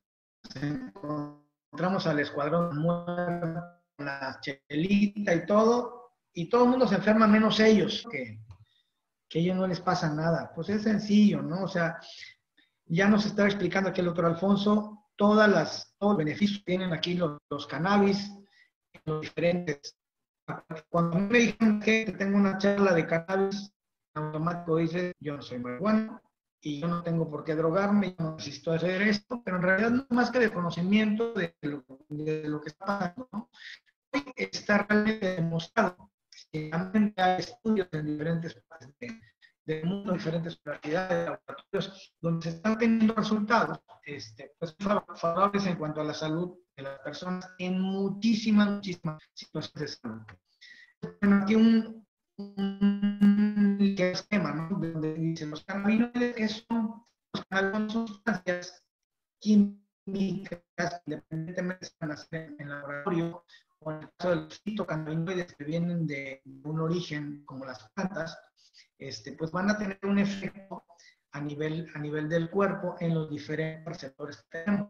encontramos al escuadrón muerto, la chelita y todo el mundo se enferma menos ellos, que a ellos no les pasa nada. Pues es sencillo, ¿no? O sea, ya nos estaba explicando aquí el doctor Alfonso, todos los beneficios que tienen aquí los cannabis, los diferentes. Cuando me dijeron que tengo una charla de cannabis, automático dice, yo no soy marihuana y yo no tengo por qué drogarme, yo no necesito hacer esto, pero en realidad no más que de conocimiento de lo que está pasando, ¿no? Está realmente demostrado que hay estudios en diferentes partes del mundo, diferentes universidades, laboratorios, donde se están teniendo resultados pues, favorables en cuanto a la salud de las personas en muchísimas situaciones de salud. Bueno, aquí un explique el esquema, ¿no? Donde dice los cannabinoides, que son sustancias químicas, independientemente si van a ser en laboratorio o en el caso de los fitocannabinoides que vienen de un origen como las plantas, pues van a tener un efecto a nivel del cuerpo en los diferentes receptores que tenemos.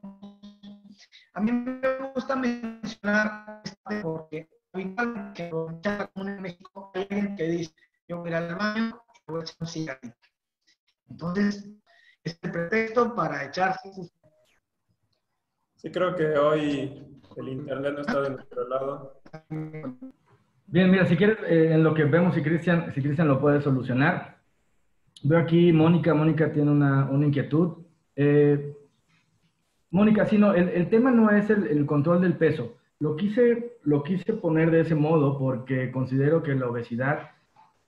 A mí me gusta mencionar porque habitualmente en México hay alguien que dice, yo voy a ir al baño y voy a echar un cigarrito. Entonces, es el pretexto para echarse sus... Sí, creo que hoy el internet no está de nuestro lado. Bien, mira, si quieres, en lo que vemos, si Cristian lo puede solucionar. Veo aquí, Mónica tiene una inquietud. Mónica, sí, no, el tema no es el control del peso. Lo quise poner de ese modo porque considero que la obesidad,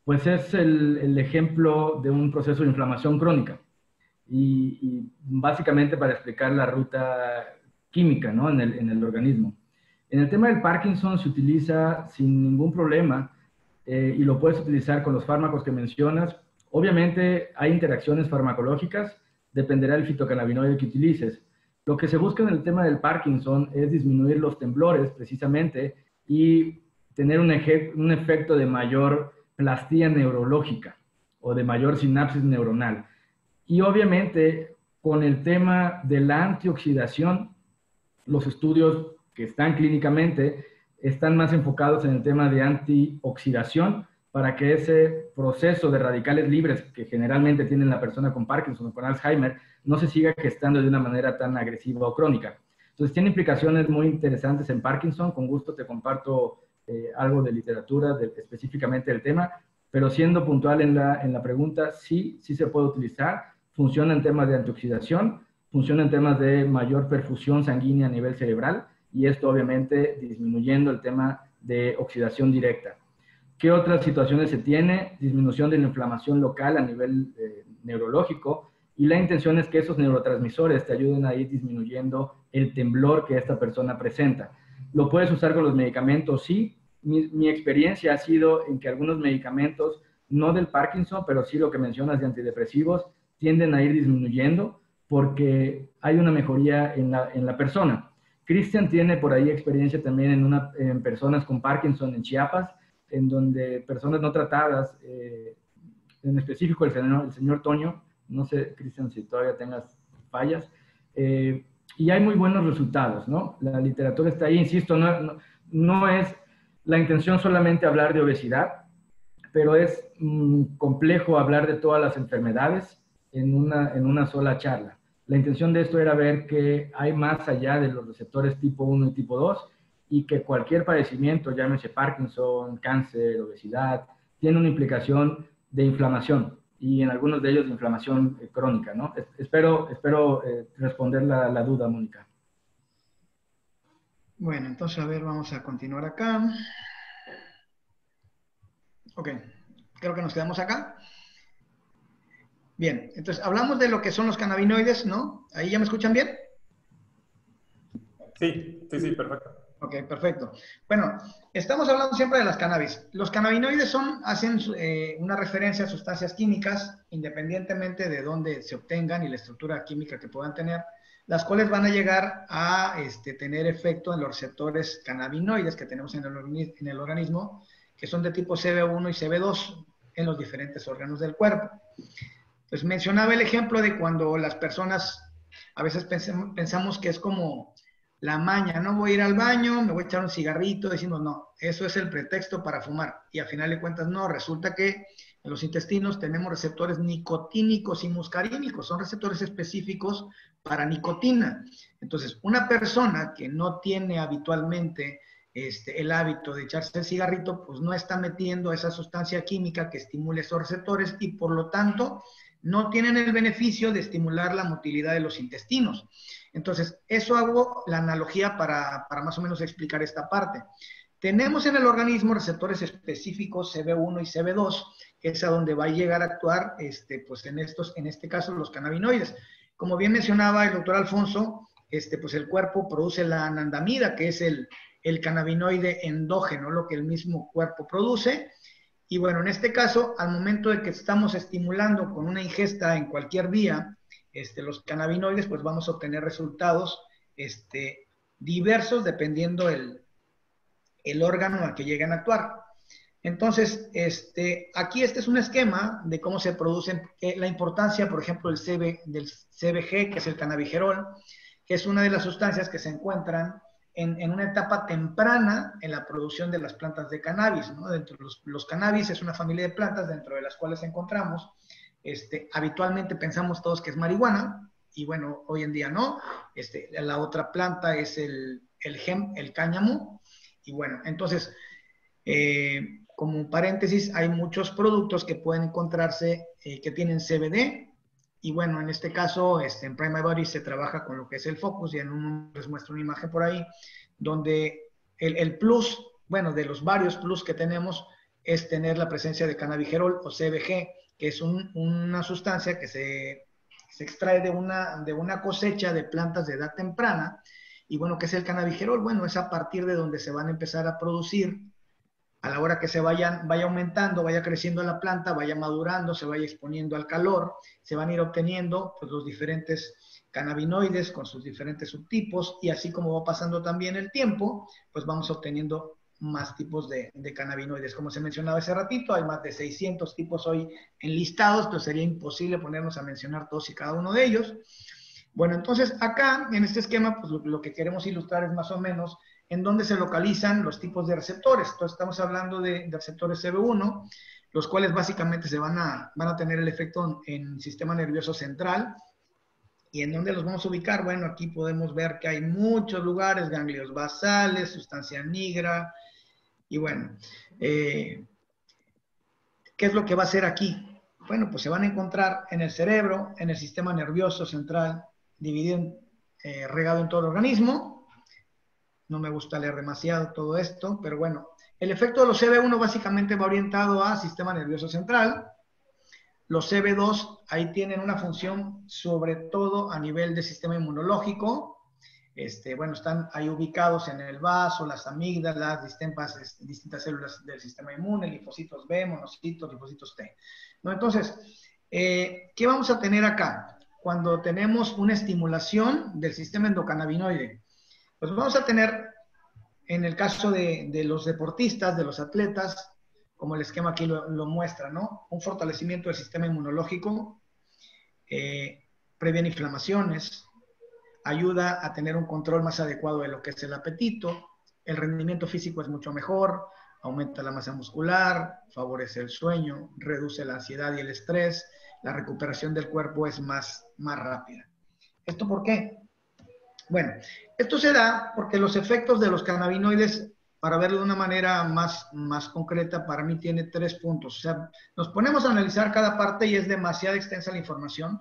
pues es el ejemplo de un proceso de inflamación crónica. Y básicamente para explicar la ruta química, ¿no? en el organismo. En el tema del Parkinson se utiliza sin ningún problema y lo puedes utilizar con los fármacos que mencionas. Obviamente hay interacciones farmacológicas, dependerá del fitocannabinoide que utilices. Lo que se busca en el tema del Parkinson es disminuir los temblores precisamente y tener un efecto de mayor plastía neurológica o de mayor sinapsis neuronal. Y obviamente con el tema de la antioxidación, los estudios que están clínicamente están más enfocados en el tema de antioxidación para que ese proceso de radicales libres que generalmente tiene la persona con Parkinson o con Alzheimer no se siga gestando de una manera tan agresiva o crónica. Entonces tiene implicaciones muy interesantes en Parkinson. Con gusto te comparto algo de literatura específicamente del tema, pero siendo puntual en la pregunta, sí se puede utilizar. Funciona en temas de antioxidación, funciona en temas de mayor perfusión sanguínea a nivel cerebral y esto obviamente disminuyendo el tema de oxidación directa. ¿Qué otras situaciones se tiene? Disminución de la inflamación local a nivel neurológico y la intención es que esos neurotransmisores te ayuden a ir disminuyendo el temblor que esta persona presenta. ¿Lo puedes usar con los medicamentos? Sí. Mi experiencia ha sido en que algunos medicamentos, no del Parkinson, pero sí lo que mencionas de antidepresivos, tienden a ir disminuyendo porque hay una mejoría en la persona. Cristian tiene por ahí experiencia también en personas con Parkinson en Chiapas, en donde personas no tratadas, en específico el señor Toño, no sé, Cristian, si todavía tengas fallas, y hay muy buenos resultados, ¿no? La literatura está ahí, insisto, no es la intención solamente hablar de obesidad, pero es complejo hablar de todas las enfermedades en una sola charla. La intención de esto era ver que hay más allá de los receptores tipo 1 y tipo 2 y que cualquier padecimiento, llámese Parkinson, cáncer, obesidad, tiene una implicación de inflamación y en algunos de ellos de inflamación crónica, ¿no? Espero responder la duda, Mónica. Bueno, entonces, a ver, vamos a continuar acá. Ok, creo que nos quedamos acá. Bien, entonces hablamos de lo que son los cannabinoides, ¿no? ¿Ahí ya me escuchan bien? Sí, perfecto. Ok, perfecto. Bueno, estamos hablando siempre de las cannabis. Los cannabinoides hacen una referencia a sustancias químicas, independientemente de dónde se obtengan y la estructura química que puedan tener, las cuales van a llegar a tener efecto en los receptores cannabinoides que tenemos en el organismo, que son de tipo CB1 y CB2 en los diferentes órganos del cuerpo. Pues mencionaba el ejemplo de cuando las personas a veces pensamos que es como la maña, no voy a ir al baño, me voy a echar un cigarrito, decimos no, eso es el pretexto para fumar. Y a final de cuentas no, resulta que en los intestinos tenemos receptores nicotínicos y muscarínicos, son receptores específicos para nicotina. Entonces, una persona que no tiene habitualmente el hábito de echarse el cigarrito, pues no está metiendo esa sustancia química que estimule esos receptores y por lo tanto no tienen el beneficio de estimular la motilidad de los intestinos. Entonces, eso hago la analogía para más o menos explicar esta parte. Tenemos en el organismo receptores específicos CB1 y CB2, que es a donde va a llegar a actuar, pues en este caso, los cannabinoides. Como bien mencionaba el doctor Alfonso, pues el cuerpo produce la anandamida, que es el cannabinoide endógeno, lo que el mismo cuerpo produce, Y bueno, en este caso, al momento de que estamos estimulando con una ingesta en cualquier vía, los cannabinoides, pues vamos a obtener resultados diversos dependiendo el órgano al que lleguen a actuar. Entonces, aquí este es un esquema de cómo se producen, la importancia, por ejemplo, del CBG, que es el cannabigerol, que es una de las sustancias que se encuentran en una etapa temprana en la producción de las plantas de cannabis, ¿no? Dentro de los cannabis es una familia de plantas dentro de las cuales encontramos, habitualmente pensamos todos que es marihuana, y bueno, hoy en día no. La otra planta es el hemp, el cáñamo, y bueno, entonces, como paréntesis, hay muchos productos que pueden encontrarse que tienen CBD, y bueno, en este caso, en Prime My Body se trabaja con lo que es el Focus, y en les muestro una imagen por ahí, donde el plus, bueno, de los varios plus que tenemos, es tener la presencia de cannabigerol o CBG, que es una sustancia que se extrae de una cosecha de plantas de edad temprana, y bueno, ¿qué es el cannabigerol? Bueno, es a partir de donde se van a empezar a producir a la hora que vaya aumentando, vaya creciendo la planta, vaya madurando, se vaya exponiendo al calor, se van a ir obteniendo pues, los diferentes cannabinoides con sus diferentes subtipos, y así como va pasando también el tiempo, pues vamos obteniendo más tipos de cannabinoides. Como se mencionaba hace ratito, hay más de 600 tipos hoy enlistados, pero sería imposible ponernos a mencionar todos y cada uno de ellos. Bueno, entonces acá, en este esquema, pues lo que queremos ilustrar es más o menos en dónde se localizan los tipos de receptores. Entonces estamos hablando de receptores CB1, los cuales básicamente van a tener el efecto en el sistema nervioso central. ¿Y en dónde los vamos a ubicar? Bueno, aquí podemos ver que hay muchos lugares, ganglios basales, sustancia nigra, y bueno, ¿qué es lo que va a hacer aquí? Bueno, pues se van a encontrar en el cerebro, en el sistema nervioso central, dividido, regado en todo el organismo. No me gusta leer demasiado todo esto, pero bueno, el efecto de los CB1 básicamente va orientado a sistema nervioso central. Los CB2 ahí tienen una función sobre todo a nivel de sistema inmunológico. Bueno, están ahí ubicados en el vaso, las amígdalas, distintas células del sistema inmune, linfocitos B, monocitos, linfocitos T, ¿no? Entonces, ¿qué vamos a tener acá? Cuando tenemos una estimulación del sistema endocannabinoide, pues vamos a tener, en el caso de los deportistas, de los atletas, como el esquema aquí lo muestra, ¿no? Un fortalecimiento del sistema inmunológico, previene inflamaciones, ayuda a tener un control más adecuado de lo que es el apetito, el rendimiento físico es mucho mejor, aumenta la masa muscular, favorece el sueño, reduce la ansiedad y el estrés, la recuperación del cuerpo es más rápida. ¿Esto por qué? Bueno, esto se da porque los efectos de los cannabinoides, para verlo de una manera más concreta, para mí tiene 3 puntos. O sea, nos ponemos a analizar cada parte y es demasiado extensa la información,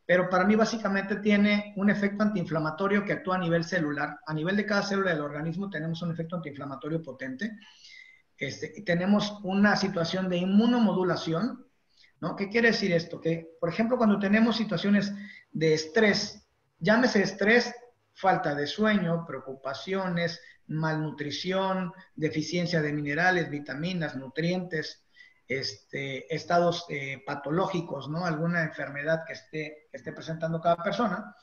pero para mí básicamente tiene un efecto antiinflamatorio que actúa a nivel celular. A nivel de cada célula del organismo tenemos un efecto antiinflamatorio potente. Y tenemos una situación de inmunomodulación, ¿no? ¿Qué quiere decir esto? Que, por ejemplo, cuando tenemos situaciones de estrés, llámese estrés, falta de sueño, preocupaciones, malnutrición, deficiencia de minerales, vitaminas, nutrientes, estados patológicos, ¿no? Alguna enfermedad que esté presentando cada persona.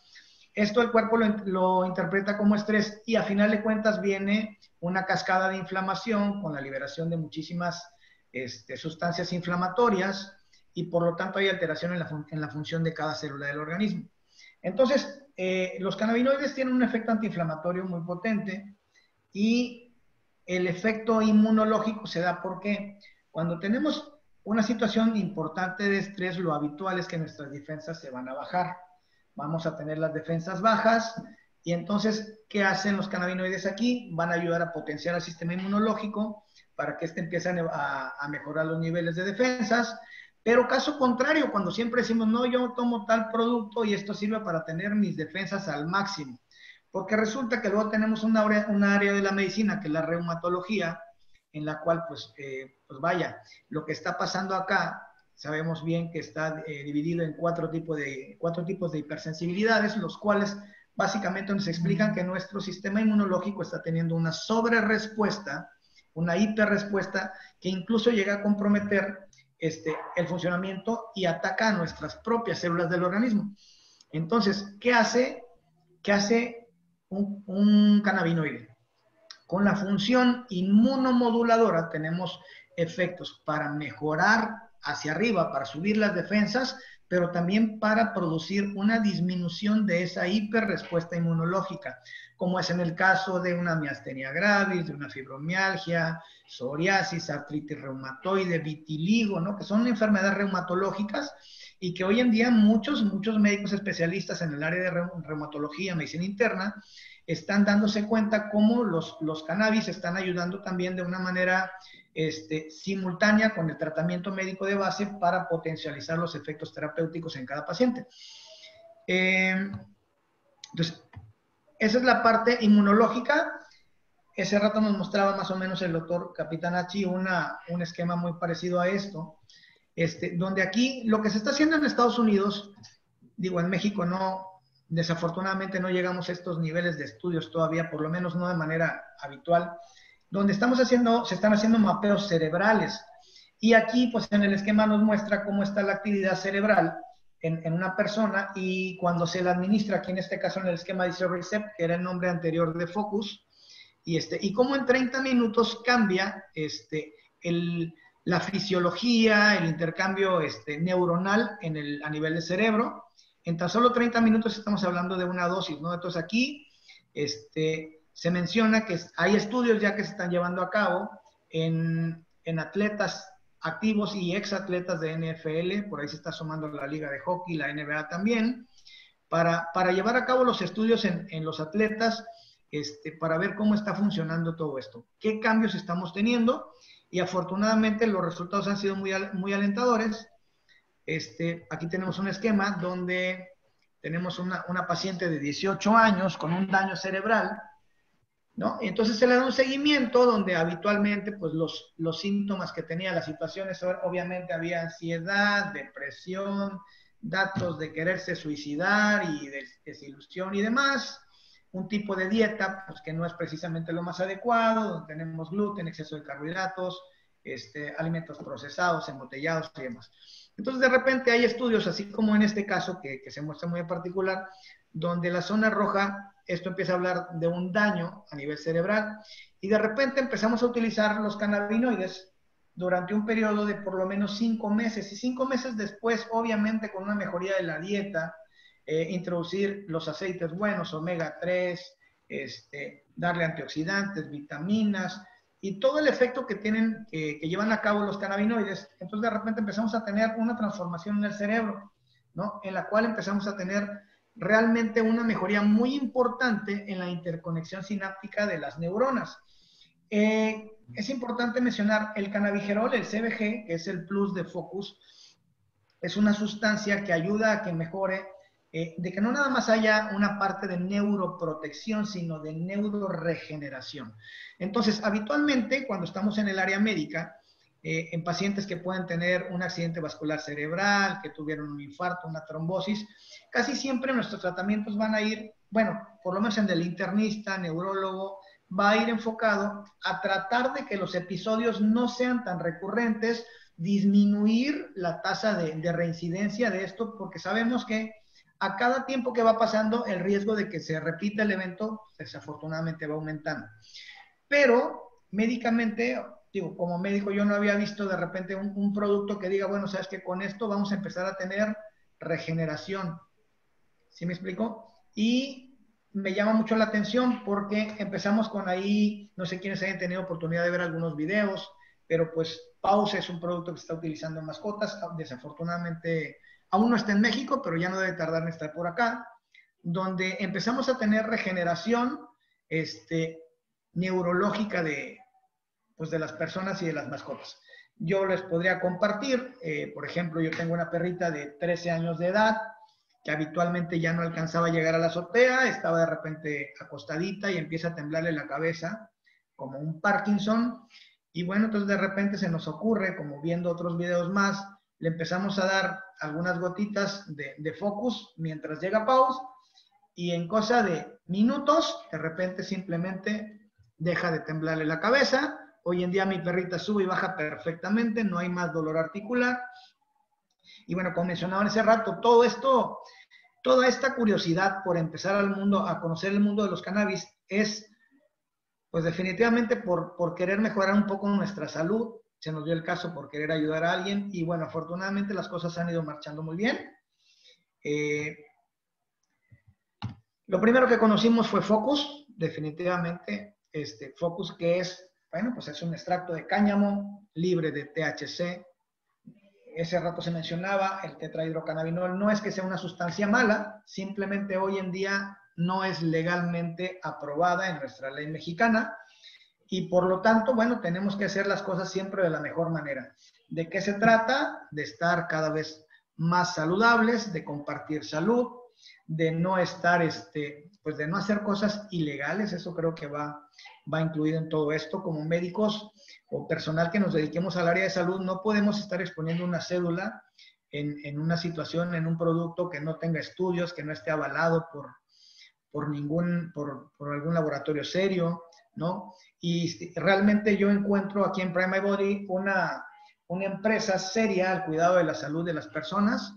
Esto el cuerpo lo interpreta como estrés y a final de cuentas viene una cascada de inflamación con la liberación de muchísimas sustancias inflamatorias y por lo tanto hay alteración en la función de cada célula del organismo. Entonces, los cannabinoides tienen un efecto antiinflamatorio muy potente y el efecto inmunológico se da porque cuando tenemos una situación importante de estrés, lo habitual es que nuestras defensas se van a bajar. Vamos a tener las defensas bajas y entonces, ¿qué hacen los cannabinoides aquí? Van a ayudar a potenciar el sistema inmunológico para que empiece a mejorar los niveles de defensas. Pero caso contrario, cuando siempre decimos, no, yo tomo tal producto y esto sirve para tener mis defensas al máximo. Porque resulta que luego tenemos una área de la medicina, que es la reumatología, en la cual, pues vaya, lo que está pasando acá, sabemos bien que está dividido en cuatro tipos de hipersensibilidades, los cuales básicamente nos explican que nuestro sistema inmunológico está teniendo una sobrerespuesta una hiperrespuesta que incluso llega a comprometer el funcionamiento y ataca a nuestras propias células del organismo. Entonces, ¿qué hace un cannabinoide? Con la función inmunomoduladora tenemos efectos para mejorar hacia arriba, para subir las defensas, pero también para producir una disminución de esa hiperrespuesta inmunológica, como es en el caso de una miastenia gravis, de una fibromialgia, psoriasis, artritis reumatoide, vitiligo, ¿no? Que son enfermedades reumatológicas y que hoy en día muchos médicos especialistas en el área de reumatología, medicina interna, están dándose cuenta cómo los cannabis están ayudando también de una manera simultánea con el tratamiento médico de base para potencializar los efectos terapéuticos en cada paciente. Entonces, esa es la parte inmunológica. Ese rato nos mostraba más o menos el doctor Capitanachi un esquema muy parecido a esto, donde aquí lo que se está haciendo en Estados Unidos, digo, en México no, desafortunadamente no llegamos a estos niveles de estudios todavía, por lo menos no de manera habitual, donde se están haciendo mapeos cerebrales. Y aquí, pues en el esquema nos muestra cómo está la actividad cerebral en una persona y cuando se la administra, aquí en este caso en el esquema dice Recept, que era el nombre anterior de Focus, y cómo en 30 minutos cambia la fisiología, el intercambio neuronal a nivel de cerebro. En tan solo 30 minutos estamos hablando de una dosis, ¿no? Entonces aquí se menciona que hay estudios ya que se están llevando a cabo en atletas activos y exatletas de NFL, por ahí se está sumando la liga de hockey, la NBA también, para llevar a cabo los estudios en los atletas, para ver cómo está funcionando todo esto, qué cambios estamos teniendo, y afortunadamente los resultados han sido muy alentadores. Aquí tenemos un esquema donde tenemos una paciente de 18 años con un daño cerebral, ¿no? Y entonces se le da un seguimiento donde habitualmente pues los síntomas que tenía, las situaciones, obviamente había ansiedad, depresión, datos de quererse suicidar y de desilusión y demás, un tipo de dieta pues que no es precisamente lo más adecuado, donde tenemos gluten, exceso de carbohidratos, alimentos procesados, embotellados y demás. Entonces de repente hay estudios, así como en este caso que se muestra muy en particular, donde la zona roja, esto empieza a hablar de un daño a nivel cerebral, y de repente empezamos a utilizar los cannabinoides durante un periodo de por lo menos 5 meses, y 5 meses después, obviamente con una mejoría de la dieta, introducir los aceites buenos, omega 3, darle antioxidantes, vitaminas, y todo el efecto que tienen, que llevan a cabo los cannabinoides. Entonces de repente empezamos a tener una transformación en el cerebro, ¿no? En la cual empezamos a tener realmente una mejoría muy importante en la interconexión sináptica de las neuronas. Es importante mencionar el cannabigerol, el CBG, que es el plus de Focus, es una sustancia que ayuda a que mejore, de que no nada más haya una parte de neuroprotección, sino de neuroregeneración. Entonces, habitualmente, cuando estamos en el área médica, en pacientes que pueden tener un accidente vascular cerebral, que tuvieron un infarto, una trombosis, casi siempre nuestros tratamientos van a ir, bueno, por lo menos en el internista, neurólogo, va a ir enfocado a tratar de que los episodios no sean tan recurrentes, disminuir la tasa de reincidencia de esto, porque sabemos que a cada tiempo que va pasando, el riesgo de que se repita el evento, desafortunadamente va aumentando. Pero, médicamente, digo, como médico yo no había visto de repente un producto que diga, bueno, sabes que con esto vamos a empezar a tener regeneración. ¿Sí me explico? Y me llama mucho la atención porque empezamos con ahí, no sé quiénes hayan tenido oportunidad de ver algunos videos, pero pues Pause es un producto que se está utilizando en mascotas, desafortunadamente aún no está en México, pero ya no debe tardar en estar por acá, donde empezamos a tener regeneración neurológica de las personas y de las mascotas. Yo les podría compartir, por ejemplo, yo tengo una perrita de 13 años de edad que habitualmente ya no alcanzaba a llegar a la azotea, estaba de repente acostadita y empieza a temblarle la cabeza como un Parkinson. Y bueno, entonces de repente se nos ocurre, como viendo otros videos más, le empezamos a dar algunas gotitas de Focus mientras llega Pause, y en cosa de minutos, de repente simplemente deja de temblarle la cabeza, Hoy en día mi perrita sube y baja perfectamente, no hay más dolor articular. Y bueno, como mencionaba hace rato, todo esto, toda esta curiosidad por empezar al mundo, a conocer el mundo de los cannabis es, pues definitivamente por querer mejorar un poco nuestra salud. Se nos dio el caso por querer ayudar a alguien y bueno, afortunadamente las cosas han ido marchando muy bien. Lo primero que conocimos fue Focus, definitivamente. Focus, que es, bueno, pues es un extracto de cáñamo libre de THC. Ese rato se mencionaba, el tetrahidrocannabinol no es que sea una sustancia mala, simplemente hoy en día no es legalmente aprobada en nuestra ley mexicana y por lo tanto, bueno, tenemos que hacer las cosas siempre de la mejor manera. ¿De qué se trata? De estar cada vez más saludables, de compartir salud, de no estar, pues de no hacer cosas ilegales. Eso creo que va incluido en todo esto. Como médicos o personal que nos dediquemos al área de salud, no podemos estar exponiendo una cédula en una situación, en un producto que no tenga estudios, que no esté avalado por algún laboratorio serio, ¿no? Y realmente yo encuentro aquí en Prime My Body una empresa seria al cuidado de la salud de las personas.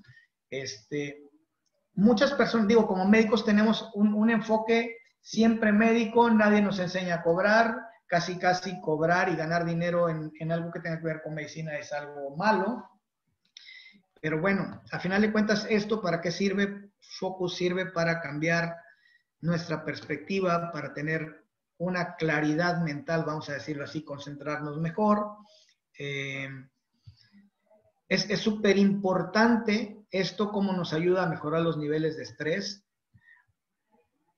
Muchas personas, digo, como médicos tenemos un enfoque siempre médico, nadie nos enseña a cobrar, casi cobrar y ganar dinero en algo que tenga que ver con medicina es algo malo. Pero bueno, a final de cuentas, ¿esto para qué sirve? Focus sirve para cambiar nuestra perspectiva, para tener una claridad mental, vamos a decirlo así, concentrarnos mejor. Es súper importante esto, cómo nos ayuda a mejorar los niveles de estrés.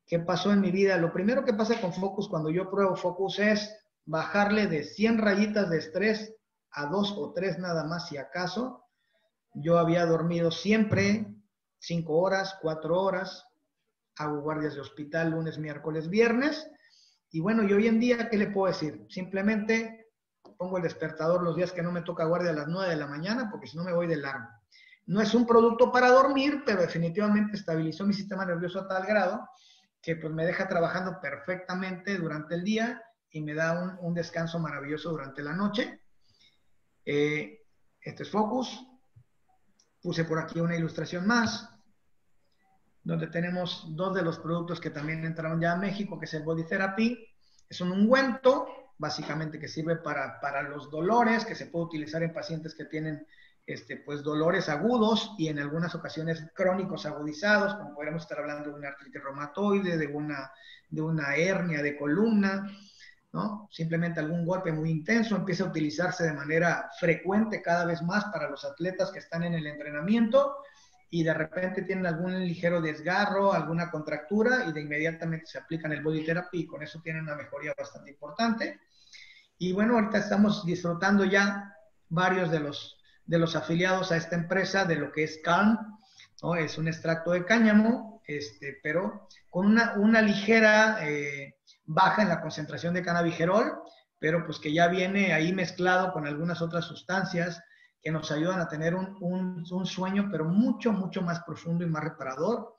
¿Qué pasó en mi vida? Lo primero que pasa con Focus, cuando yo pruebo Focus, es bajarle de 100 rayitas de estrés a 2 o 3 nada más, si acaso. Yo había dormido siempre 5 horas, 4 horas, hago guardias de hospital lunes, miércoles, viernes. Y bueno, y hoy en día, ¿qué le puedo decir? Simplemente pongo el despertador los días que no me toca guardia a las 9 de la mañana, porque si no me voy de largo. No es un producto para dormir, pero definitivamente estabilizó mi sistema nervioso a tal grado que pues me deja trabajando perfectamente durante el día y me da un descanso maravilloso durante la noche. Este es Focus. Puse por aquí una ilustración más, donde tenemos dos de los productos que también entraron ya a México, que es el Body Therapy. Es un ungüento, básicamente, que sirve para los dolores, que se puede utilizar en pacientes que tienen pues dolores agudos y en algunas ocasiones crónicos agudizados, como podríamos estar hablando de una artritis reumatoide, de una hernia de columna, ¿no? Simplemente algún golpe muy intenso empieza a utilizarse de manera frecuente cada vez más para los atletas que están en el entrenamiento y de repente tienen algún ligero desgarro, alguna contractura y de inmediatamente se aplican el Body Therapy y con eso tienen una mejoría bastante importante. Y bueno, ahorita estamos disfrutando ya varios de los afiliados a esta empresa de lo que es Calm, ¿no? Es un extracto de cáñamo, pero con una ligera baja en la concentración de cannabigerol, pero pues que ya viene ahí mezclado con algunas otras sustancias que nos ayudan a tener un sueño, pero mucho, mucho más profundo y más reparador.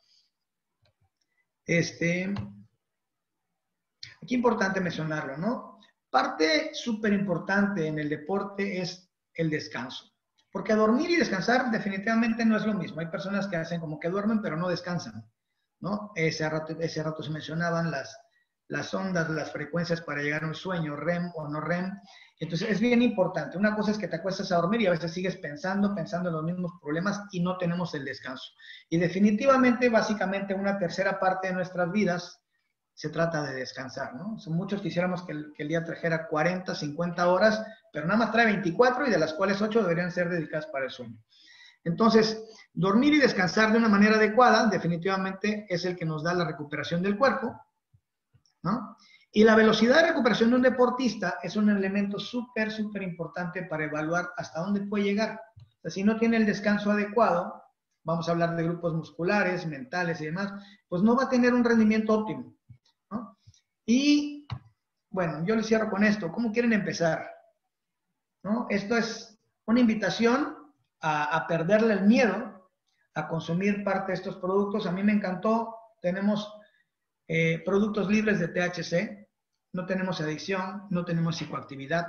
Aquí importante mencionarlo, ¿no? Parte súper importante en el deporte es el descanso. Porque dormir y descansar definitivamente no es lo mismo. Hay personas que hacen como que duermen, pero no descansan, ¿no? Ese rato se mencionaban las ondas, las frecuencias para llegar a un sueño, REM o no REM. Entonces es bien importante. Una cosa es que te acuestas a dormir y a veces sigues pensando en los mismos problemas y no tenemos el descanso. Y definitivamente, básicamente, una tercera parte de nuestras vidas se trata de descansar, ¿no? Son muchos quisiéramos que el día trajera 40, 50 horas, pero nada más trae 24 y de las cuales 8 deberían ser dedicadas para el sueño. Entonces, dormir y descansar de una manera adecuada definitivamente es el que nos da la recuperación del cuerpo, ¿no? Y la velocidad de recuperación de un deportista es un elemento súper, súper importante para evaluar hasta dónde puede llegar. O sea, si no tiene el descanso adecuado, vamos a hablar de grupos musculares, mentales y demás, pues no va a tener un rendimiento óptimo, ¿no? Y, bueno, yo les cierro con esto. ¿Cómo quieren empezar? ¿No? Esto es una invitación a perderle el miedo a consumir parte de estos productos. A mí me encantó. Tenemos productos libres de THC, no tenemos adicción, no tenemos psicoactividad,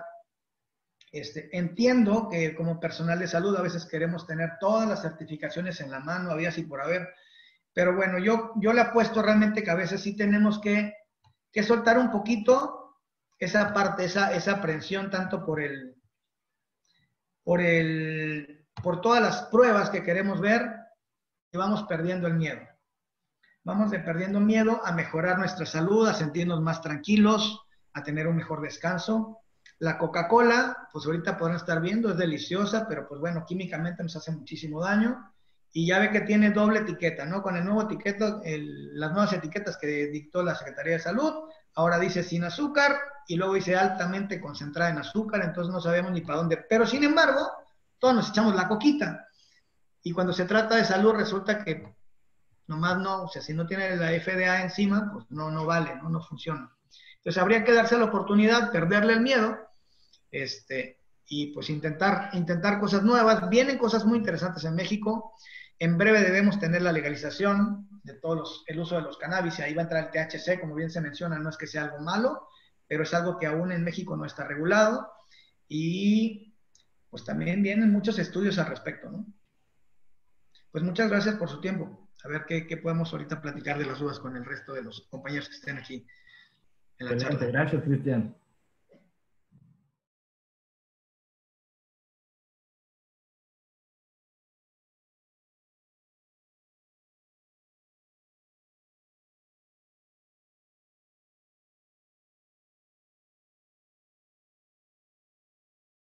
Entiendo que como personal de salud a veces queremos tener todas las certificaciones en la mano, había así por haber, pero bueno, yo le apuesto realmente que a veces sí tenemos que soltar un poquito esa parte, esa aprensión tanto por todas las pruebas que queremos ver, y vamos perdiendo el miedo. Vamos perdiendo miedo a mejorar nuestra salud, a sentirnos más tranquilos, a tener un mejor descanso. La Coca-Cola, pues ahorita podrán estar viendo, es deliciosa, pero pues bueno, químicamente nos hace muchísimo daño. Y ya ve que tiene doble etiqueta, ¿no? Con el nuevo etiqueta, las nuevas etiquetas que dictó la Secretaría de Salud, ahora dice sin azúcar y luego dice altamente concentrada en azúcar, entonces no sabemos ni para dónde. Pero sin embargo, todos nos echamos la coquita. Y cuando se trata de salud resulta que nomás no, o sea, si no tiene la FDA encima, pues no vale, no funciona. Entonces habría que darse la oportunidad, perderle el miedo, y pues intentar cosas nuevas. Vienen cosas muy interesantes en México. En breve debemos tener la legalización de el uso de los cannabis, y ahí va a entrar el THC, como bien se menciona, no es que sea algo malo, pero es algo que aún en México no está regulado, y pues también vienen muchos estudios al respecto, ¿no? Pues muchas gracias por su tiempo. A ver qué podemos ahorita platicar de las dudas con el resto de los compañeros que estén aquí en la Excelente, charla. gracias, Cristian.